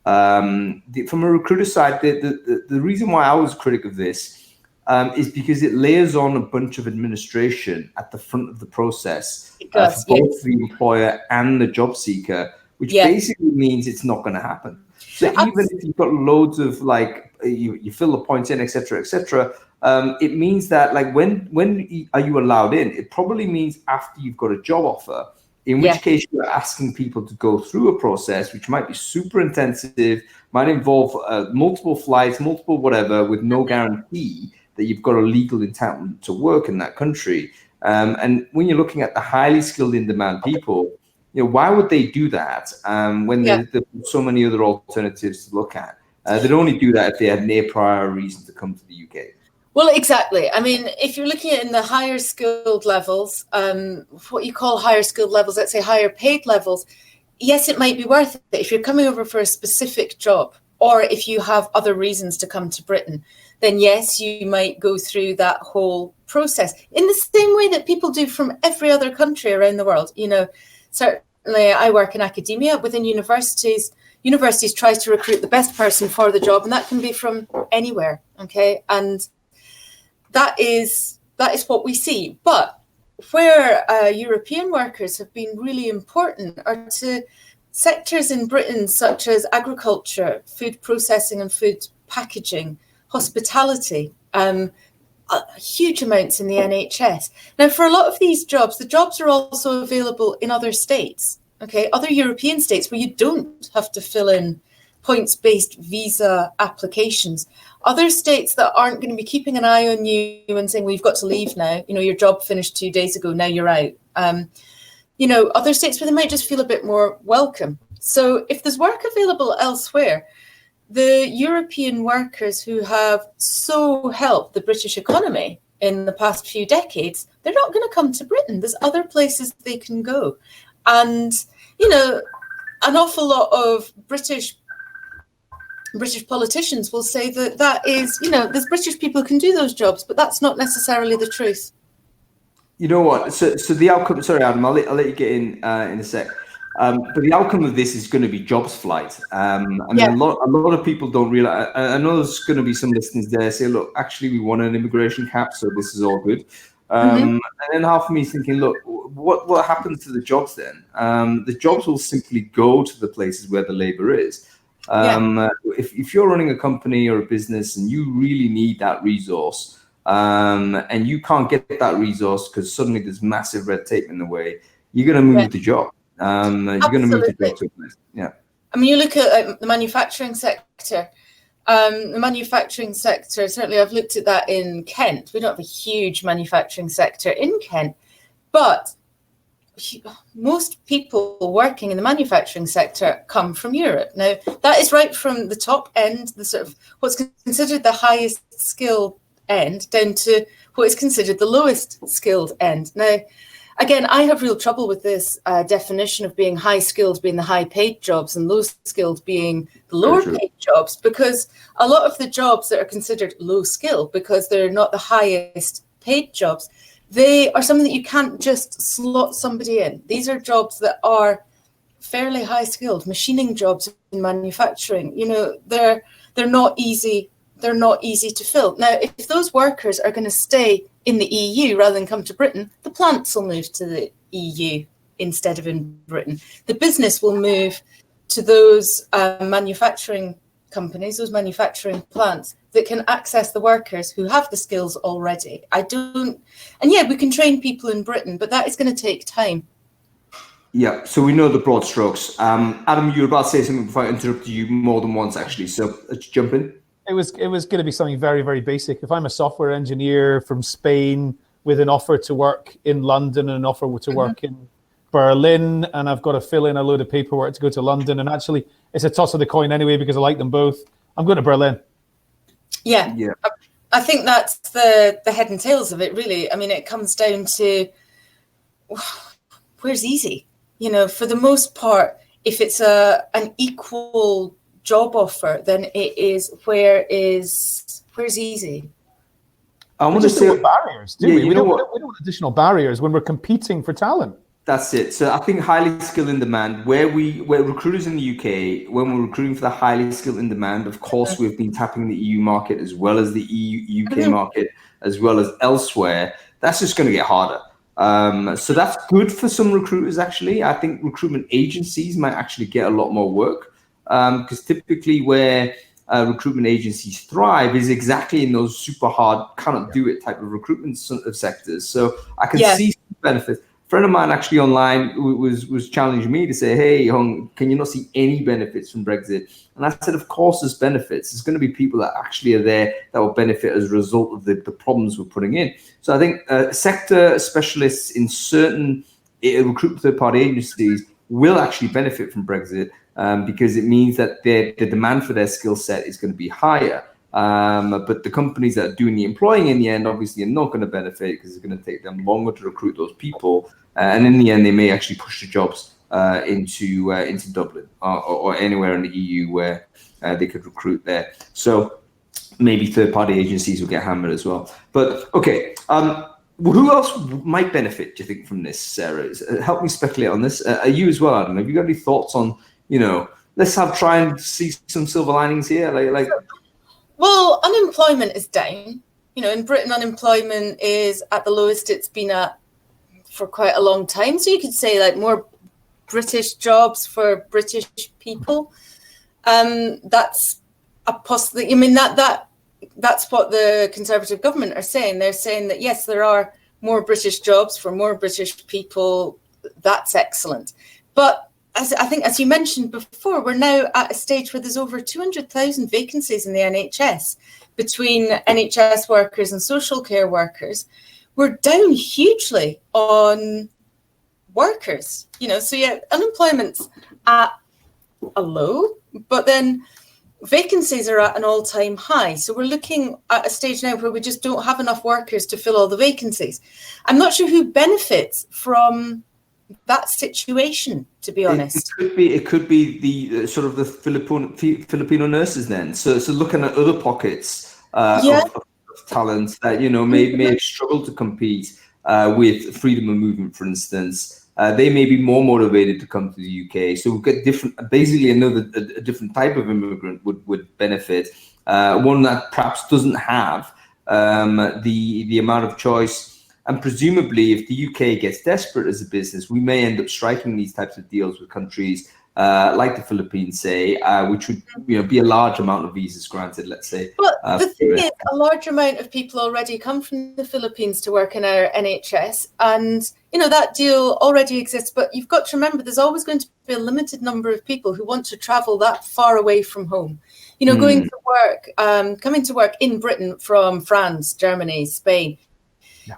From a recruiter side, the reason why I was a critic of this is because it layers on a bunch of administration at the front of the process for both the employer and the job seeker, which basically means it's not going to happen. So even if you've got loads of like, you fill the points in, et cetera, it means that like when are you allowed in? It probably means after you've got a job offer, in which case you're asking people to go through a process which might be super intensive, might involve multiple flights, multiple whatever, with no guarantee that you've got a legal entitlement to work in that country. And when you're looking at the highly skilled in-demand people, you know, why would they do that when there's so many other alternatives to look at? They'd only do that if they had near prior reason to come to the UK. Well, exactly. I mean, if you're looking at in the higher skilled levels, what you call higher skilled levels, let's say higher paid levels, yes, it might be worth it if you're coming over for a specific job, or if you have other reasons to come to Britain, then yes, you might go through that whole process in the same way that people do from every other country around the world. You know, certainly I work in academia within universities. Universities tries to recruit the best person for the job, and that can be from anywhere. Okay. And that is what we see. But where European workers have been really important are to sectors in Britain such as agriculture, food processing and food packaging, hospitality, huge amounts in the NHS. Now, for a lot of these jobs, the jobs are also available in other states, okay, other European states where you don't have to fill in points-based visa applications. Other states that aren't going to be keeping an eye on you and saying, well, you've got to leave now. You know, your job finished 2 days ago. Now you're out. You know, other states where they might just feel a bit more welcome. So if there's work available elsewhere, the European workers who have so helped the British economy in the past few decades, they're not going to come to Britain. There's other places they can go. And, you know, an awful lot of British politicians will say that is, you know, there's British people who can do those jobs, but that's not necessarily the truth. You know what? So the outcome. Sorry, Adam. I'll let you get in a sec. But the outcome of this is going to be jobs flight. I mean, a lot of people don't realize. I know there's going to be some listeners there say, look, actually, we want an immigration cap, so this is all good. And then half of me is thinking, look, what happens to the jobs then? The jobs will simply go to the places where the labor is. If you're running a company or a business and you really need that resource, and you can't get that resource because suddenly there's massive red tape in the way, you're going to move the job. You're going to move the job to a place. Yeah. I mean, you look at the manufacturing sector. The manufacturing sector, certainly I've looked at that in Kent. We don't have a huge manufacturing sector in Kent, but most people working in the manufacturing sector come from Europe. Now, that is right from the top end, the sort of what's considered the highest skilled end, down to what is considered the lowest skilled end. Now, again, I have real trouble with this definition of being high skilled being the high paid jobs and low skilled being the lower paid jobs, because a lot of the jobs that are considered low skill because they're not the highest paid jobs, they are something that you can't just slot somebody in. These are jobs that are fairly high skilled, machining jobs in manufacturing. You know, they're not easy. They're not easy to fill. Now, if those workers are going to stay in the EU rather than come to Britain, the plants will move to the EU instead of in Britain. The business will move to those manufacturing companies, those manufacturing plants that can access the workers who have the skills already. And yeah, we can train people in Britain, but that is going to take time. Yeah, so we know the broad strokes. Adam, you were about to say something before I interrupted you more than once, actually. So let's jump in. It was going to be something very, very basic. If I'm a software engineer from Spain with an offer to work in London and an offer to work in Berlin, and I've got to fill in a load of paperwork to go to London, and actually it's a toss of the coin anyway because I like them both, I'm going to Berlin. Yeah. I think that's the head and tails of it, really. I mean, it comes down to where's easy. You know, for the most part, if it's an equal job offer, then it is where's easy. I want to say barriers, do we? We don't want additional barriers when we're competing for talent. That's it. So I think highly skilled in demand, where recruiters in the UK, when we're recruiting for the highly skilled in demand, of course, we've been tapping the EU market as well as the UK market, as well as elsewhere. That's just going to get harder. So that's good for some recruiters, actually. I think recruitment agencies might actually get a lot more work. Because typically where recruitment agencies thrive is exactly in those super hard, cannot do it type of recruitment sectors. So I can see some benefits. A friend of mine actually online was challenging me to say, hey, Hung, can you not see any benefits from Brexit? And I said, of course there's benefits. There's going to be people that actually are there that will benefit as a result of the problems we're putting in. So I think sector specialists in certain recruitment third-party agencies will actually benefit from Brexit. Because it means that the demand for their skill set is going to be higher. But the companies that are doing the employing in the end obviously are not going to benefit because it's going to take them longer to recruit those people. And in the end, they may actually push the jobs into Dublin or anywhere in the EU where they could recruit there. So maybe third-party agencies will get hammered as well. But okay, who else might benefit, do you think, from this, Sarah? Help me speculate on this. Are you as well, Adam? Have you got any thoughts on, let's try and see some silver linings here? Well, unemployment is down. In Britain, unemployment is at the lowest it's been at for quite a long time. So you could say more British jobs for British people. That's a possibility. I mean, that's what the Conservative government are saying. They're saying that, yes, there are more British jobs for more British people. That's excellent. But I think, as you mentioned before, we're now at a stage where there's over 200,000 vacancies in the NHS between NHS workers and social care workers. We're down hugely on workers, so yeah, unemployment's at a low, but then vacancies are at an all-time high. So we're looking at a stage now where we just don't have enough workers to fill all the vacancies. I'm not sure who benefits from that situation, to be honest. It could be the sort of the Filipino nurses then. So looking at other pockets of talent that may have struggled to compete with freedom of movement, for instance. They may be more motivated to come to the UK. So we've got basically a different type of immigrant would benefit. One that perhaps doesn't have the amount of choice. And presumably, if the UK gets desperate as a business, we may end up striking these types of deals with countries like the Philippines, say, which would be a large amount of visas granted, let's say. But the thing is, a large amount of people already come from the Philippines to work in our NHS, and that deal already exists. But you've got to remember, there's always going to be a limited number of people who want to travel that far away from home. Going to work, coming to work in Britain from France, Germany, Spain.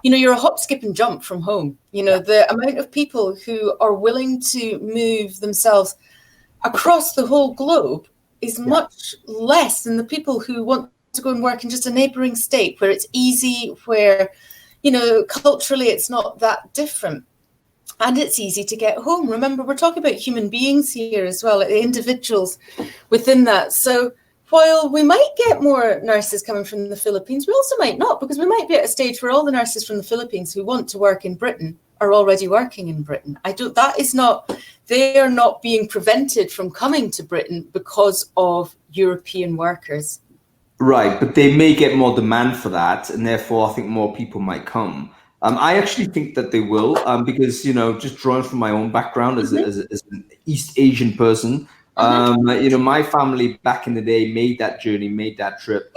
You know, you're a hop, skip and jump from home. You know, the amount of people who are willing to move themselves across the whole globe is much less than the people who want to go and work in just a neighboring state where it's easy, where, you know, culturally it's not that different. And it's easy to get home. Remember, we're talking about human beings here as well, individuals within that. So while we might get more nurses coming from the Philippines, we also might not, because we might be at a stage where all the nurses from the Philippines who want to work in Britain are already working in Britain. They are not being prevented from coming to Britain because of European workers. Right, but they may get more demand for that, and therefore I think more people might come. I actually think that they will, because, you know, just drawing from my own background as an East Asian person, you know, my family back in the day made that journey, made that trip.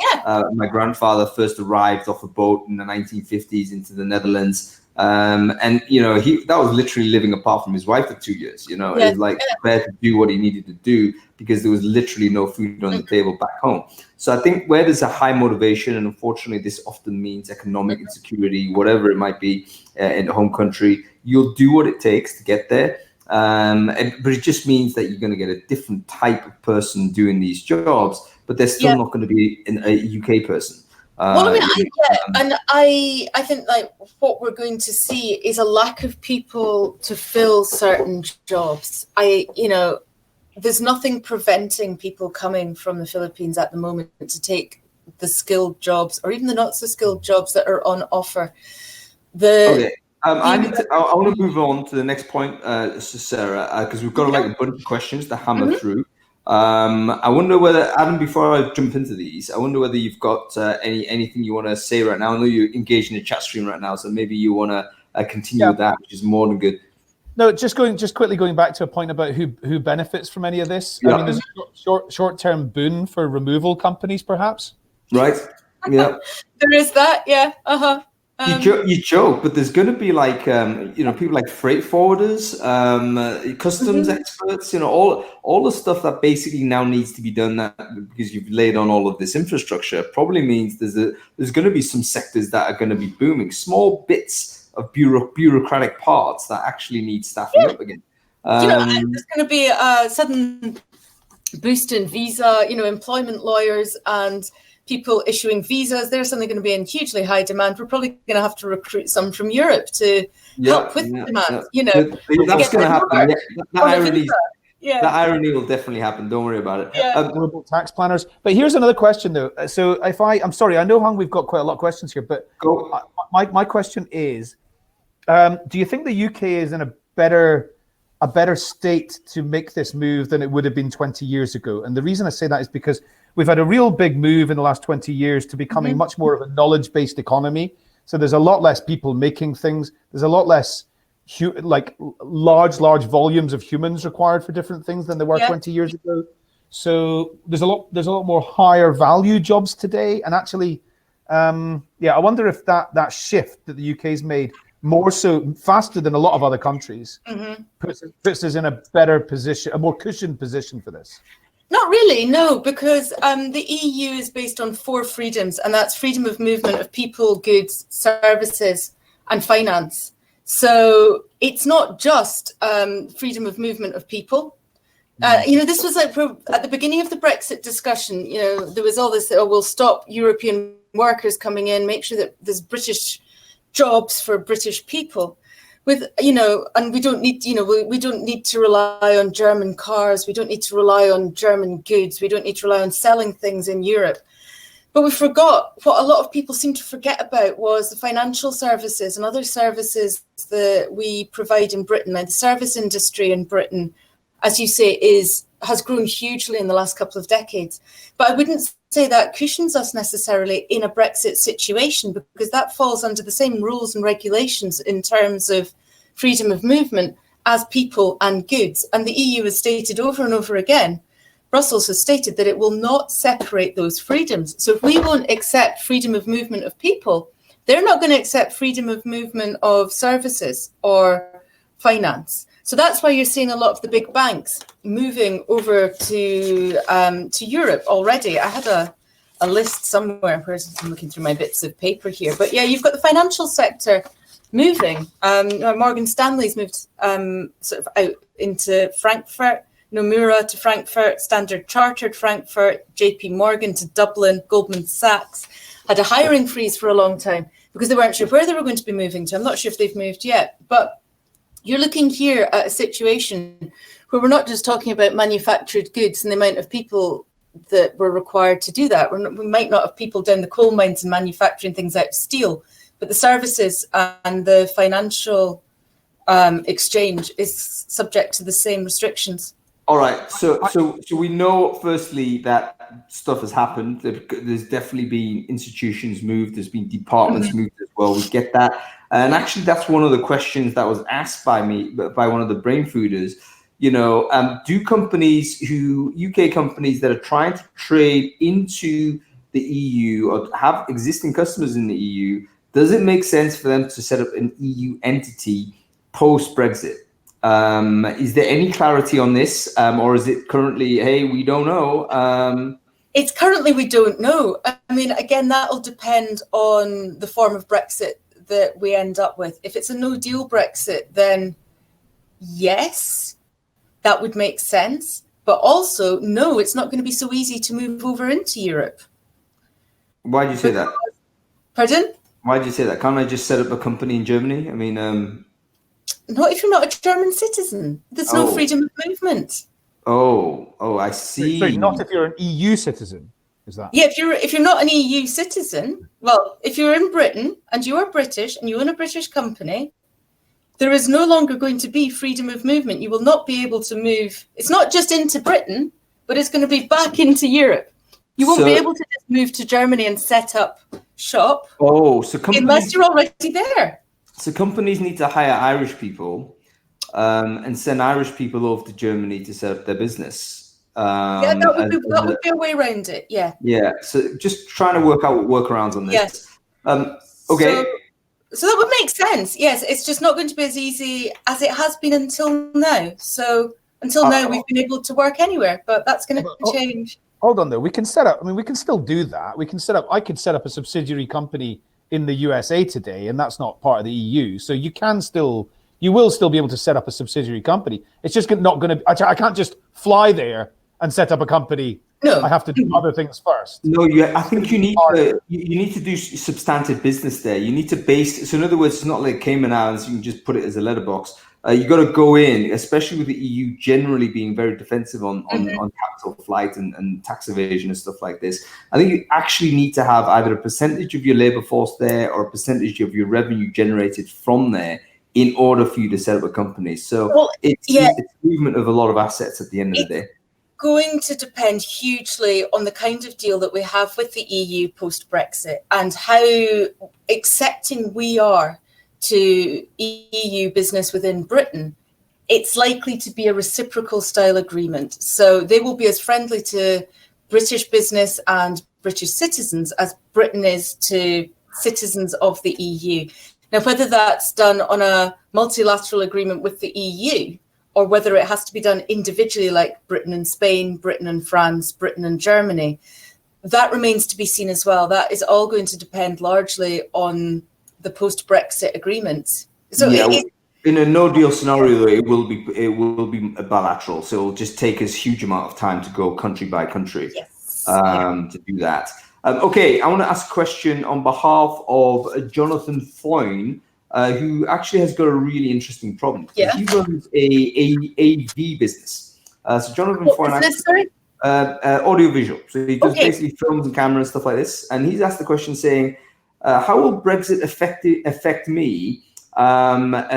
My grandfather first arrived off a boat in the 1950s into the Netherlands. And, you know, that was literally living apart from his wife for 2 years, you know, it was like prepared to do what he needed to do because there was literally no food on the table back home. So I think where there's a high motivation, and unfortunately this often means economic insecurity, whatever it might be in the home country, you'll do what it takes to get there. But it just means that you're going to get a different type of person doing these jobs, but they're still not going to be a UK person. Well, I mean, I think like what we're going to see is a lack of people to fill certain jobs. You know, there's nothing preventing people coming from the Philippines at the moment to take the skilled jobs or even the not so skilled jobs that are on offer. I want to move on to the next point, Sarah, because we've got like a bunch of questions to hammer through. I wonder whether, Adam, before I jump into these, I wonder whether you've got anything you want to say right now. I know you're engaged in the chat stream right now, so maybe you want to continue with that, which is more than good. No, just quickly going back to a point about who benefits from any of this. I mean, there's a short-term boon for removal companies, perhaps. Right. Yeah. There is that. Yeah. You joke, but there's going to be like, you know, people like freight forwarders, customs experts, you know, all the stuff that basically now needs to be done because you've laid on all of this infrastructure probably means there's going to be some sectors that are going to be booming, small bits of bureaucratic parts that actually need staffing up again. You know, there's going to be a sudden boost in visa, you know, employment lawyers and people issuing visas. They're suddenly going to be in hugely high demand. We're probably going to have to recruit some from Europe to help with demand. You know, that's going to happen. That irony will definitely happen. Don't worry about it. Global tax planners. But here's another question, though. So I'm sorry, I know, Hung, we've got quite a lot of questions here, but my question is, do you think the UK is in a better state to make this move than it would have been 20 years ago? And the reason I say that is because we've had a real big move in the last 20 years to becoming much more of a knowledge-based economy. So there's a lot less people making things. There's a lot less large volumes of humans required for different things than there were 20 years ago. So there's a lot more higher value jobs today. And actually, I wonder if that shift that the UK's made more so faster than a lot of other countries puts us in a better position, a more cushioned position for this. Not really, no, because the EU is based on 4 freedoms, and that's freedom of movement of people, goods, services, and finance. So it's not just freedom of movement of people. You know, this was like at the beginning of the Brexit discussion, you know, there was all this, we'll stop European workers coming in, make sure that there's British jobs for British people. With, you know, and we don't need, you know, we don't need to rely on German cars. We don't need to rely on German goods. We don't need to rely on selling things in Europe. But we forgot what a lot of people seem to forget about was the financial services and other services that we provide in Britain. And the service industry in Britain, as you say, has grown hugely in the last couple of decades. But I wouldn't say that cushions us necessarily in a Brexit situation, because that falls under the same rules and regulations in terms of freedom of movement as people and goods. And the EU has stated over and over again, Brussels has stated that it will not separate those freedoms. So if we won't accept freedom of movement of people, they're not going to accept freedom of movement of services or finance. So that's why you're seeing a lot of the big banks moving over to Europe already. I had a a list somewhere. Where's I'm looking through my bits of paper here. But yeah, you've got the financial sector moving. Morgan Stanley's moved sort of out into Frankfurt, Nomura to Frankfurt, Standard Chartered Frankfurt, JP Morgan to Dublin, Goldman Sachs had a hiring freeze for a long time because they weren't sure where they were going to be moving to. I'm not sure if they've moved yet, but you're looking here at a situation where we're not just talking about manufactured goods and the amount of people that were required to do that. We might not have people down the coal mines and manufacturing things out of steel, but the services and the financial exchange is subject to the same restrictions. All right. So we know, firstly, that stuff has happened. There's definitely been institutions moved. There's been departments moved as well. We get that. And actually, that's one of the questions that was asked by one of the Brainfooders. Do companies UK companies that are trying to trade into the EU or have existing customers in the EU, does it make sense for them to set up an EU entity post-Brexit? Is there any clarity on this, or is it currently, hey, we don't know? It's currently we don't know. I mean, again, that'll depend on the form of Brexit that we end up with. If it's a no-deal Brexit, then yes, that would make sense. But also, no, it's not going to be so easy to move over into Europe. Why do you say that? Pardon? Why did you say that? Can't I just set up a company in Germany? I mean, not if you're not a German citizen. There's no freedom of movement. Oh, I see. Sorry, not if you're an EU citizen, is that? Yeah, if you're not an EU citizen, well, if you're in Britain and you are British and you own a British company, there is no longer going to be freedom of movement. You will not be able to move. It's not just into Britain, but it's going to be back into Europe. You won't be able to just move to Germany and set up shop. Oh, so companies, unless you're already there. So companies need to hire Irish people and send Irish people over to Germany to set up their business. That would be a way around it. Yeah. Yeah. So just trying to work out workarounds on this. Yes. Okay. So that would make sense. Yes, it's just not going to be as easy as it has been until now. So until now, we've been able to work anywhere, but that's going to change. Hold on, though. We can set up. I mean, we can still do that. We can set up. I could set up a subsidiary company in the USA today, and that's not part of the EU. So you will still be able to set up a subsidiary company. It's just not going to. I can't just fly there and set up a company. No, I have to do other things first. No, I think you need to do substantive business there. You need to base. So in other words, it's not like Cayman Islands. You can just put it as a letterbox. You got to go in, especially with the EU generally being very defensive on capital flight and tax evasion and stuff like this. I think you actually need to have either a percentage of your labor force there or a percentage of your revenue generated from there in order for you to set up a company. So it's movement of a lot of assets at the end of the day. Going to depend hugely on the kind of deal that we have with the EU post-Brexit and how accepting we are to EU business within Britain. It's likely to be a reciprocal style agreement. So they will be as friendly to British business and British citizens as Britain is to citizens of the EU. Now, whether that's done on a multilateral agreement with the EU or whether it has to be done individually like Britain and Spain, Britain and France, Britain and Germany, that remains to be seen as well. That is all going to depend largely on the post-Brexit agreements. So in a no-deal scenario, it will be bilateral. So it'll just take us a huge amount of time to go country by country to do that. Okay, I want to ask a question on behalf of Jonathan Foyne, who actually has got a really interesting problem. Yeah. He runs a AV business. So Jonathan Foyne, audiovisual. So he does basically films and cameras, stuff like this. And he's asked the question saying, how will Brexit affect me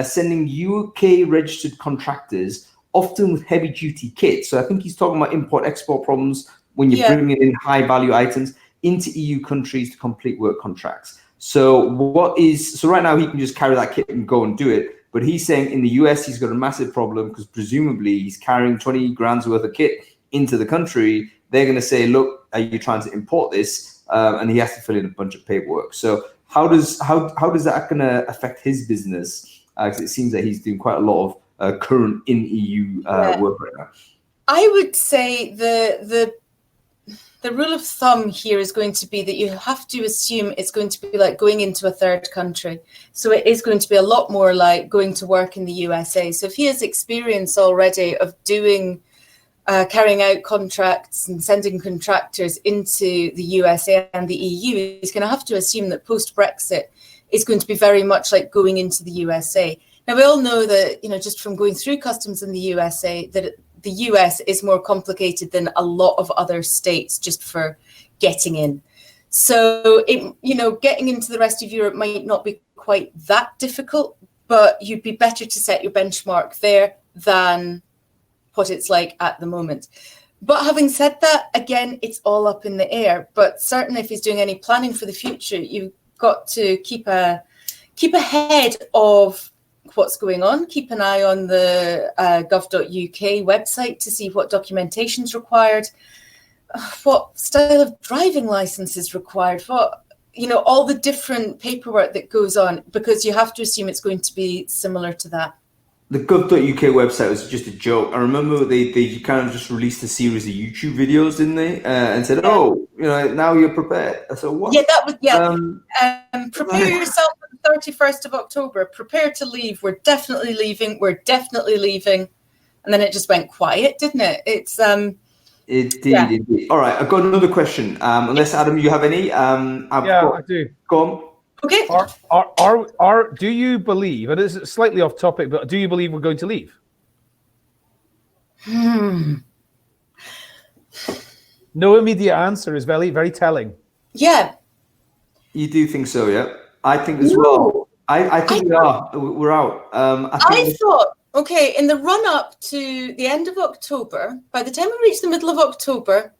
sending UK registered contractors, often with heavy duty kit? So I think he's talking about import-export problems when you're bringing in high value items into EU countries to complete work contracts. So right now he can just carry that kit and go and do it. But he's saying in the US, he's got a massive problem because presumably he's carrying 20 grand's worth of kit into the country. They're going to say, look, are you trying to import this? And he has to fill in a bunch of paperwork. So how does that going to affect his business? Because it seems that he's doing quite a lot of current in EU work right now. I would say the the rule of thumb here is going to be that you have to assume it's going to be like going into a third country. So it is going to be a lot more like going to work in the USA. So if he has experience already of doing, carrying out contracts and sending contractors into the USA and the EU, he's going to have to assume that post-Brexit is going to be very much like going into the USA. Now, we all know that, just from going through customs in the USA, that the US is more complicated than a lot of other states just for getting in. So, getting into the rest of Europe might not be quite that difficult, but you'd be better to set your benchmark there than what it's like at the moment. But having said that, again, it's all up in the air. But certainly if he's doing any planning for the future, you've got to keep ahead of what's going on. Keep an eye on the gov.uk website to see what documentation is required, what style of driving license is required, what, all the different paperwork that goes on, because you have to assume it's going to be similar to that. The gov.uk website was just a joke. I remember they kind of just released a series of YouTube videos, didn't they? And said, now you're prepared. I said, what? Yeah, that was, prepare yourself for the 31st of October. Prepare to leave. We're definitely leaving. We're definitely leaving. And then it just went quiet, didn't it? It's It did, indeed. All right, I've got another question. Unless, Adam, you have any? I do. Go on. Okay. Do you believe, and this is slightly off topic, but do you believe we're going to leave? No immediate answer is very, very telling. Yeah. You do think so, yeah? I think as well. I think we are. We're out. I thought, okay, in the run-up to the end of October, by the time we reached the middle of October,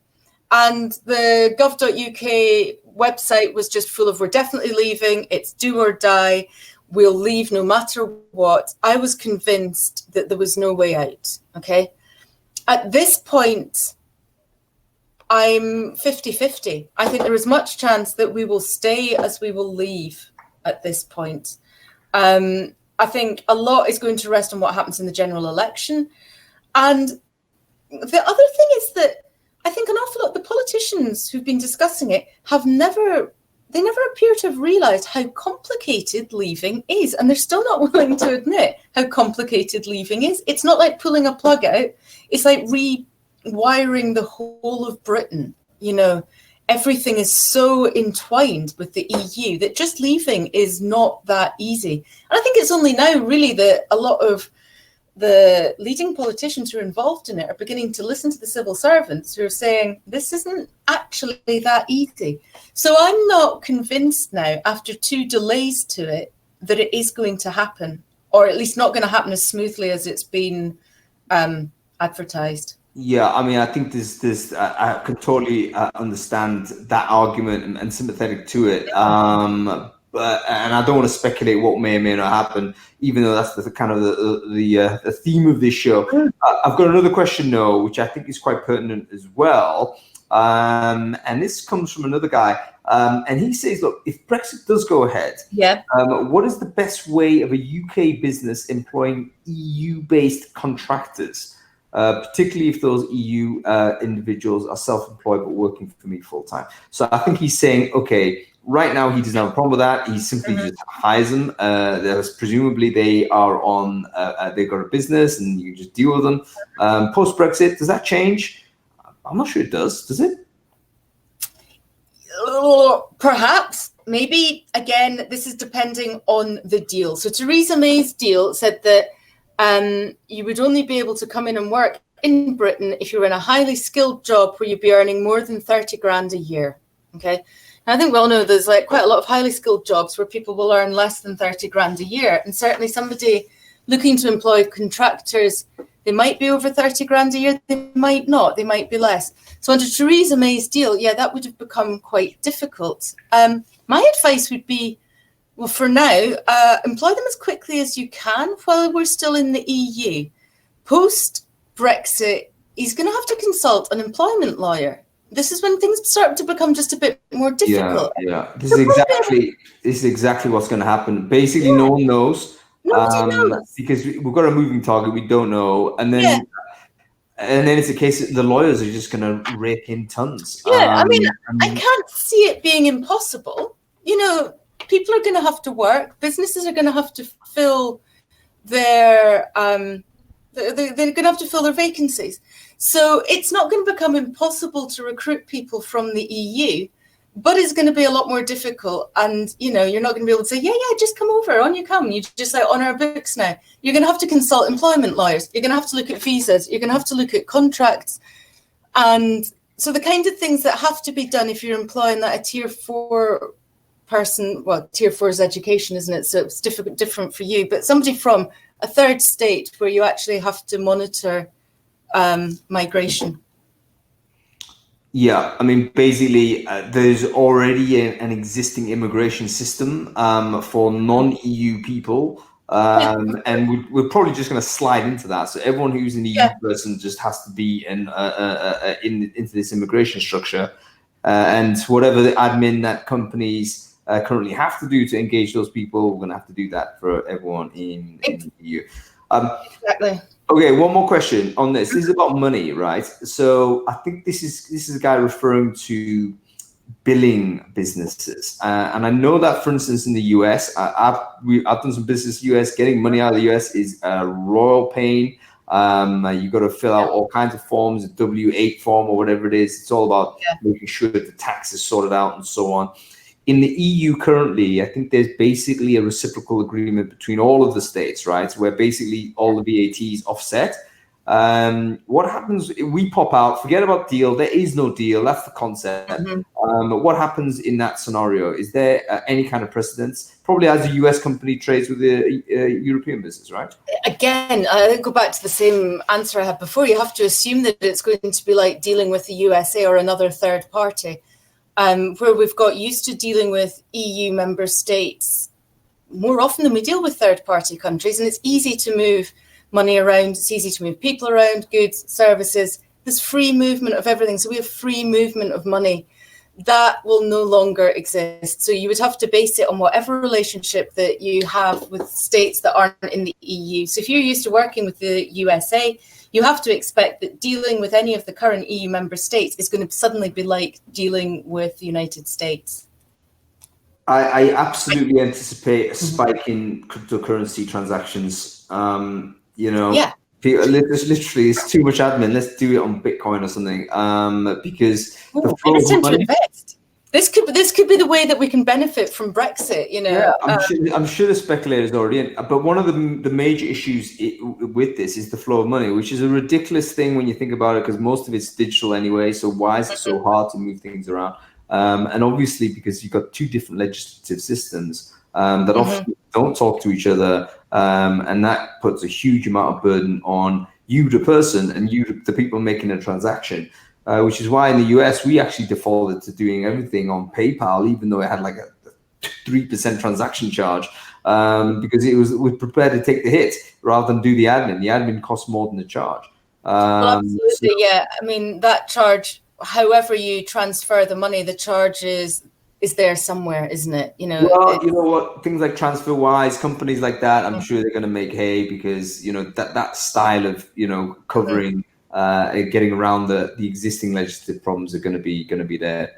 and the gov.uk website was just full of, we're definitely leaving, it's do or die, we'll leave no matter what, I was convinced that there was no way out, okay? At this point, I'm 50-50. I think there is much chance that we will stay as we will leave at this point. I think a lot is going to rest on what happens in the general election. And the other thing is that I think an awful lot of the politicians who've been discussing it never appear to have realised how complicated leaving is. And they're still not willing to admit how complicated leaving is. It's not like pulling a plug out. It's like rewiring the whole of Britain. Everything is so entwined with the EU that just leaving is not that easy. And I think it's only now really that a lot of the leading politicians who are involved in it are beginning to listen to the civil servants who are saying this isn't actually that easy. So I'm not convinced now, after 2 delays to it, that it is going to happen, or at least not going to happen as smoothly as it's been advertised. Yeah, I mean, I think I could totally understand that argument and sympathetic to it. But I don't want to speculate what may or may not happen, even though that's the kind of the theme of this show. I've got another question, though, which I think is quite pertinent as well. And this comes from another guy. And he says, look, if Brexit does go ahead, what is the best way of a UK business employing EU-based contractors, particularly if those EU individuals are self-employed but working for me full-time? So I think he's saying, okay, right now, he doesn't have a problem with that. He simply just hires them. Presumably, they are on. They've got a business, and you just deal with them. Post Brexit, does that change? I'm not sure it does. Does it? Perhaps, maybe. Again, this is depending on the deal. So Theresa May's deal said that you would only be able to come in and work in Britain if you were in a highly skilled job where you'd be earning more than 30 grand a year. Okay. I think we all know there's like quite a lot of highly skilled jobs where people will earn less than 30 grand a year. And certainly somebody looking to employ contractors, they might be over 30 grand a year, they might not, they might be less. So under Theresa May's deal, that would have become quite difficult. My advice would be, well, for now, employ them as quickly as you can while we're still in the EU. Post Brexit, he's going to have to consult an employment lawyer. This is when things start to become just a bit more difficult. Yeah. This is exactly what's going to happen. Basically, no one knows. Nobody knows. Because we've got a moving target, we don't know. And then And then it's a case that the lawyers are just going to rake in tons. Yeah, I can't see it being impossible. People are going to have to work. Businesses are going to have to fill their they're going to have to fill their vacancies. So it's not going to become impossible to recruit people from the EU, but it's going to be a lot more difficult. And, you're not going to be able to say, yeah, just come over, on you come. You just on our books now. You're going to have to consult employment lawyers. You're going to have to look at visas. You're going to have to look at contracts. And so the kind of things that have to be done if you're employing that a tier 4 person, well, tier 4 is education, isn't it? So it's different for you. But somebody from a third state where you actually have to monitor migration. Yeah, basically, there's already an existing immigration system for non-EU people, and we're probably just going to slide into that. So everyone who's an EU person just has to be into this immigration structure, and whatever the admin that companies currently have to do to engage those people, we're going to have to do that for everyone in the EU. Exactly. Okay, one more question on this. This is about money, right? So I think this is a guy referring to billing businesses, and I know that, for instance, in the US, I've done some business in the US. Getting money out of the US is a royal pain. You got to fill out all kinds of forms, a W-8 form or whatever it is. It's all about making sure that the tax is sorted out and so on. In the EU currently, I think there's basically a reciprocal agreement between all of the states, right? Where basically all the VAT is offset. What happens if we pop out, forget about deal, there is no deal, that's the concept. What happens in that scenario? Is there any kind of precedence? Probably as a US company trades with the European business, right? Again, I go back to the same answer I had before. You have to assume that it's going to be like dealing with the USA or another third party. Where we've got used to dealing with EU member states more often than we deal with third-party countries. And it's easy to move money around. It's easy to move people around, goods, services. There's free movement of everything. So we have free movement of money. That will no longer exist. So you would have to base it on whatever relationship that you have with states that aren't in the EU. So if you're used to working with the USA, you have to expect that dealing with any of the current EU member states is going to suddenly be like dealing with the United States. I absolutely anticipate a spike in cryptocurrency transactions. Literally, it's too much admin. Let's do it on Bitcoin or something. Because the flow of money, invest. This could be the way that we can benefit from Brexit. Yeah, I'm sure the speculators are already in. But one of the major issues with this is the flow of money, which is a ridiculous thing when you think about it, because most of it's digital anyway. So why is it so hard to move things around? And obviously, because you've got two different legislative systems that often don't talk to each other, and that puts a huge amount of burden on you, the person, and you, the people making a transaction. Which is why in the US, we actually defaulted to doing everything on PayPal, even though it had like a 3% transaction charge, because we're prepared to take the hit rather than do the admin. The admin costs more than the charge. Absolutely, yeah. That charge, however you transfer the money, the charge is there somewhere, isn't it? Well, you know what? Things like TransferWise, companies like that, I'm sure they're going to make hay because that style of covering. Getting around the existing legislative problems are going to be there.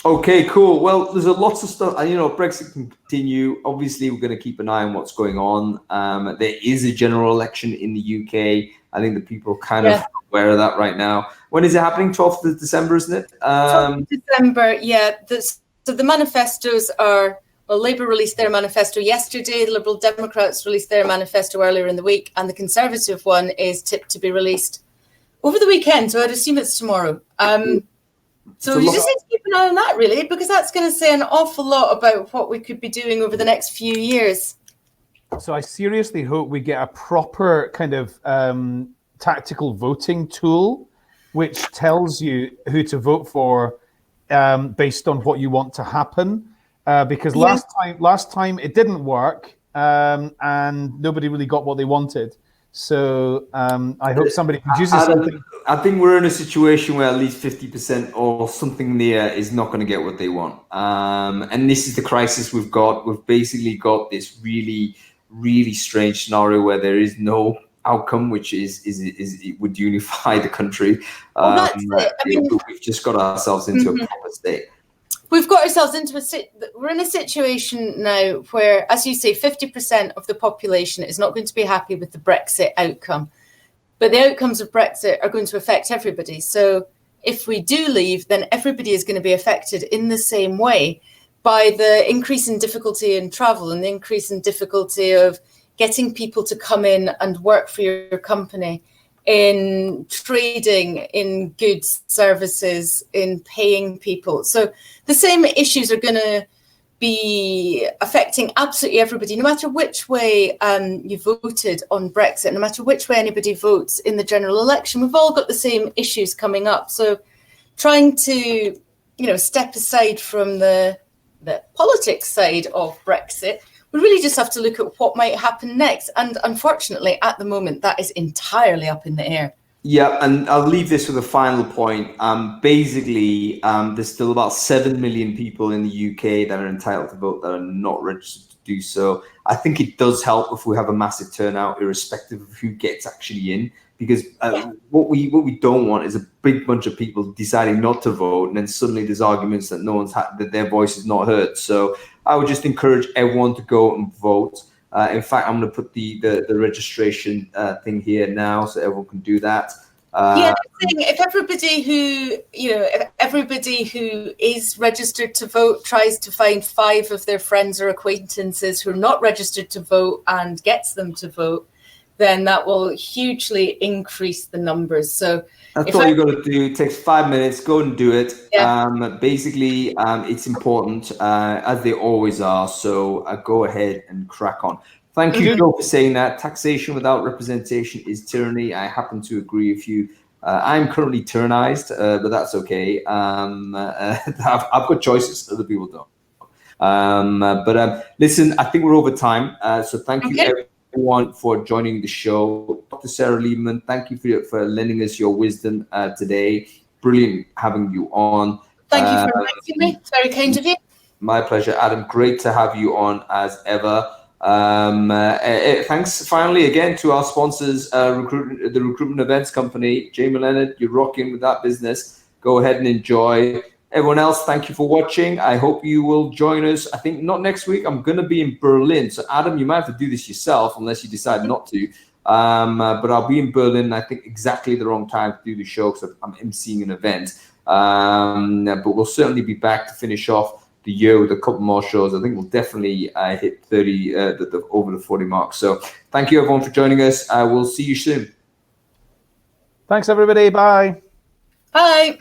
Okay, cool. Well, there's lots of stuff. Brexit can continue. Obviously, we're going to keep an eye on what's going on. There is a general election in the UK. I think the people are kind of aware of that right now. When is it happening? 12th of December, isn't it? 12th of December, yeah. So the manifestos are... Well, Labour released their manifesto yesterday, the Liberal Democrats released their manifesto earlier in the week, and the Conservative one is tipped to be released over the weekend, so I'd assume it's tomorrow. So you just need to keep an eye on that, really, because that's going to say an awful lot about what we could be doing over the next few years. So I seriously hope we get a proper kind of tactical voting tool, which tells you who to vote for based on what you want to happen. Because last time it didn't work, and nobody really got what they wanted. So I hope somebody produces something. I think we're in a situation where at least 50% or something near is not going to get what they want. And this is the crisis we've got. We've basically got this really, really strange scenario where there is no outcome, which is it would unify the country. Well, that's it. I mean, we've just got ourselves into a proper state. We've got ourselves into we're in a situation now where, as you say, 50% of the population is not going to be happy with the Brexit outcome. But the outcomes of Brexit are going to affect everybody. So if we do leave, then everybody is going to be affected in the same way by the increase in difficulty in travel and the increase in difficulty of getting people to come in and work for your company, in trading, in goods, services, in paying people. So the same issues are going to be affecting absolutely everybody, no matter which way you voted on Brexit, no matter which way anybody votes in the general election. We've all got the same issues coming up. So trying to, step aside from the politics side of Brexit, we really just have to look at what might happen next. And unfortunately, at the moment, that is entirely up in the air. Yeah, and I'll leave this with a final point. Basically, there's still about 7 million people in the UK that are entitled to vote that are not registered to do so. I think it does help if we have a massive turnout, irrespective of who gets actually in, because what we don't want is a big bunch of people deciding not to vote, and then suddenly there's arguments that that their voice is not heard. So I would just encourage everyone to go and vote. In fact, I'm going to put the registration thing here now, so everyone can do that. If everybody who is registered to vote tries to find 5 of their friends or acquaintances who are not registered to vote and gets them to vote, then that will hugely increase the numbers. So that's all you got to do. It takes 5 minutes. Go and do it. Yeah. Basically, it's important, as they always are. So go ahead and crack on. Thank you, Joe, for saying that. Taxation without representation is tyranny. I happen to agree with you. I'm currently tyrannized, but that's okay. I've got choices. Other people don't. Listen, I think we're over time. So thank you, everyone, for joining the show. Dr. Sarah Lieberman, thank you for lending us your wisdom today. Brilliant having you on. Thank you for inviting me. It's very kind of you. My pleasure, Adam. Great to have you on as ever. Thanks finally again to our sponsors, the Recruitment Events Company. Jamie Leonard, you're rocking with that business. Go ahead and enjoy. Everyone else, thank you for watching. I hope you will join us. I think not next week. I'm going to be in Berlin. So Adam, you might have to do this yourself unless you decide not to. But I'll be in Berlin, I think exactly the wrong time to do the show because I'm emceeing an event. But we'll certainly be back to finish off the year with a couple more shows. I think we'll definitely hit 30 over the 40 mark. So thank you everyone for joining us. We'll see you soon. Thanks everybody. Bye. Bye.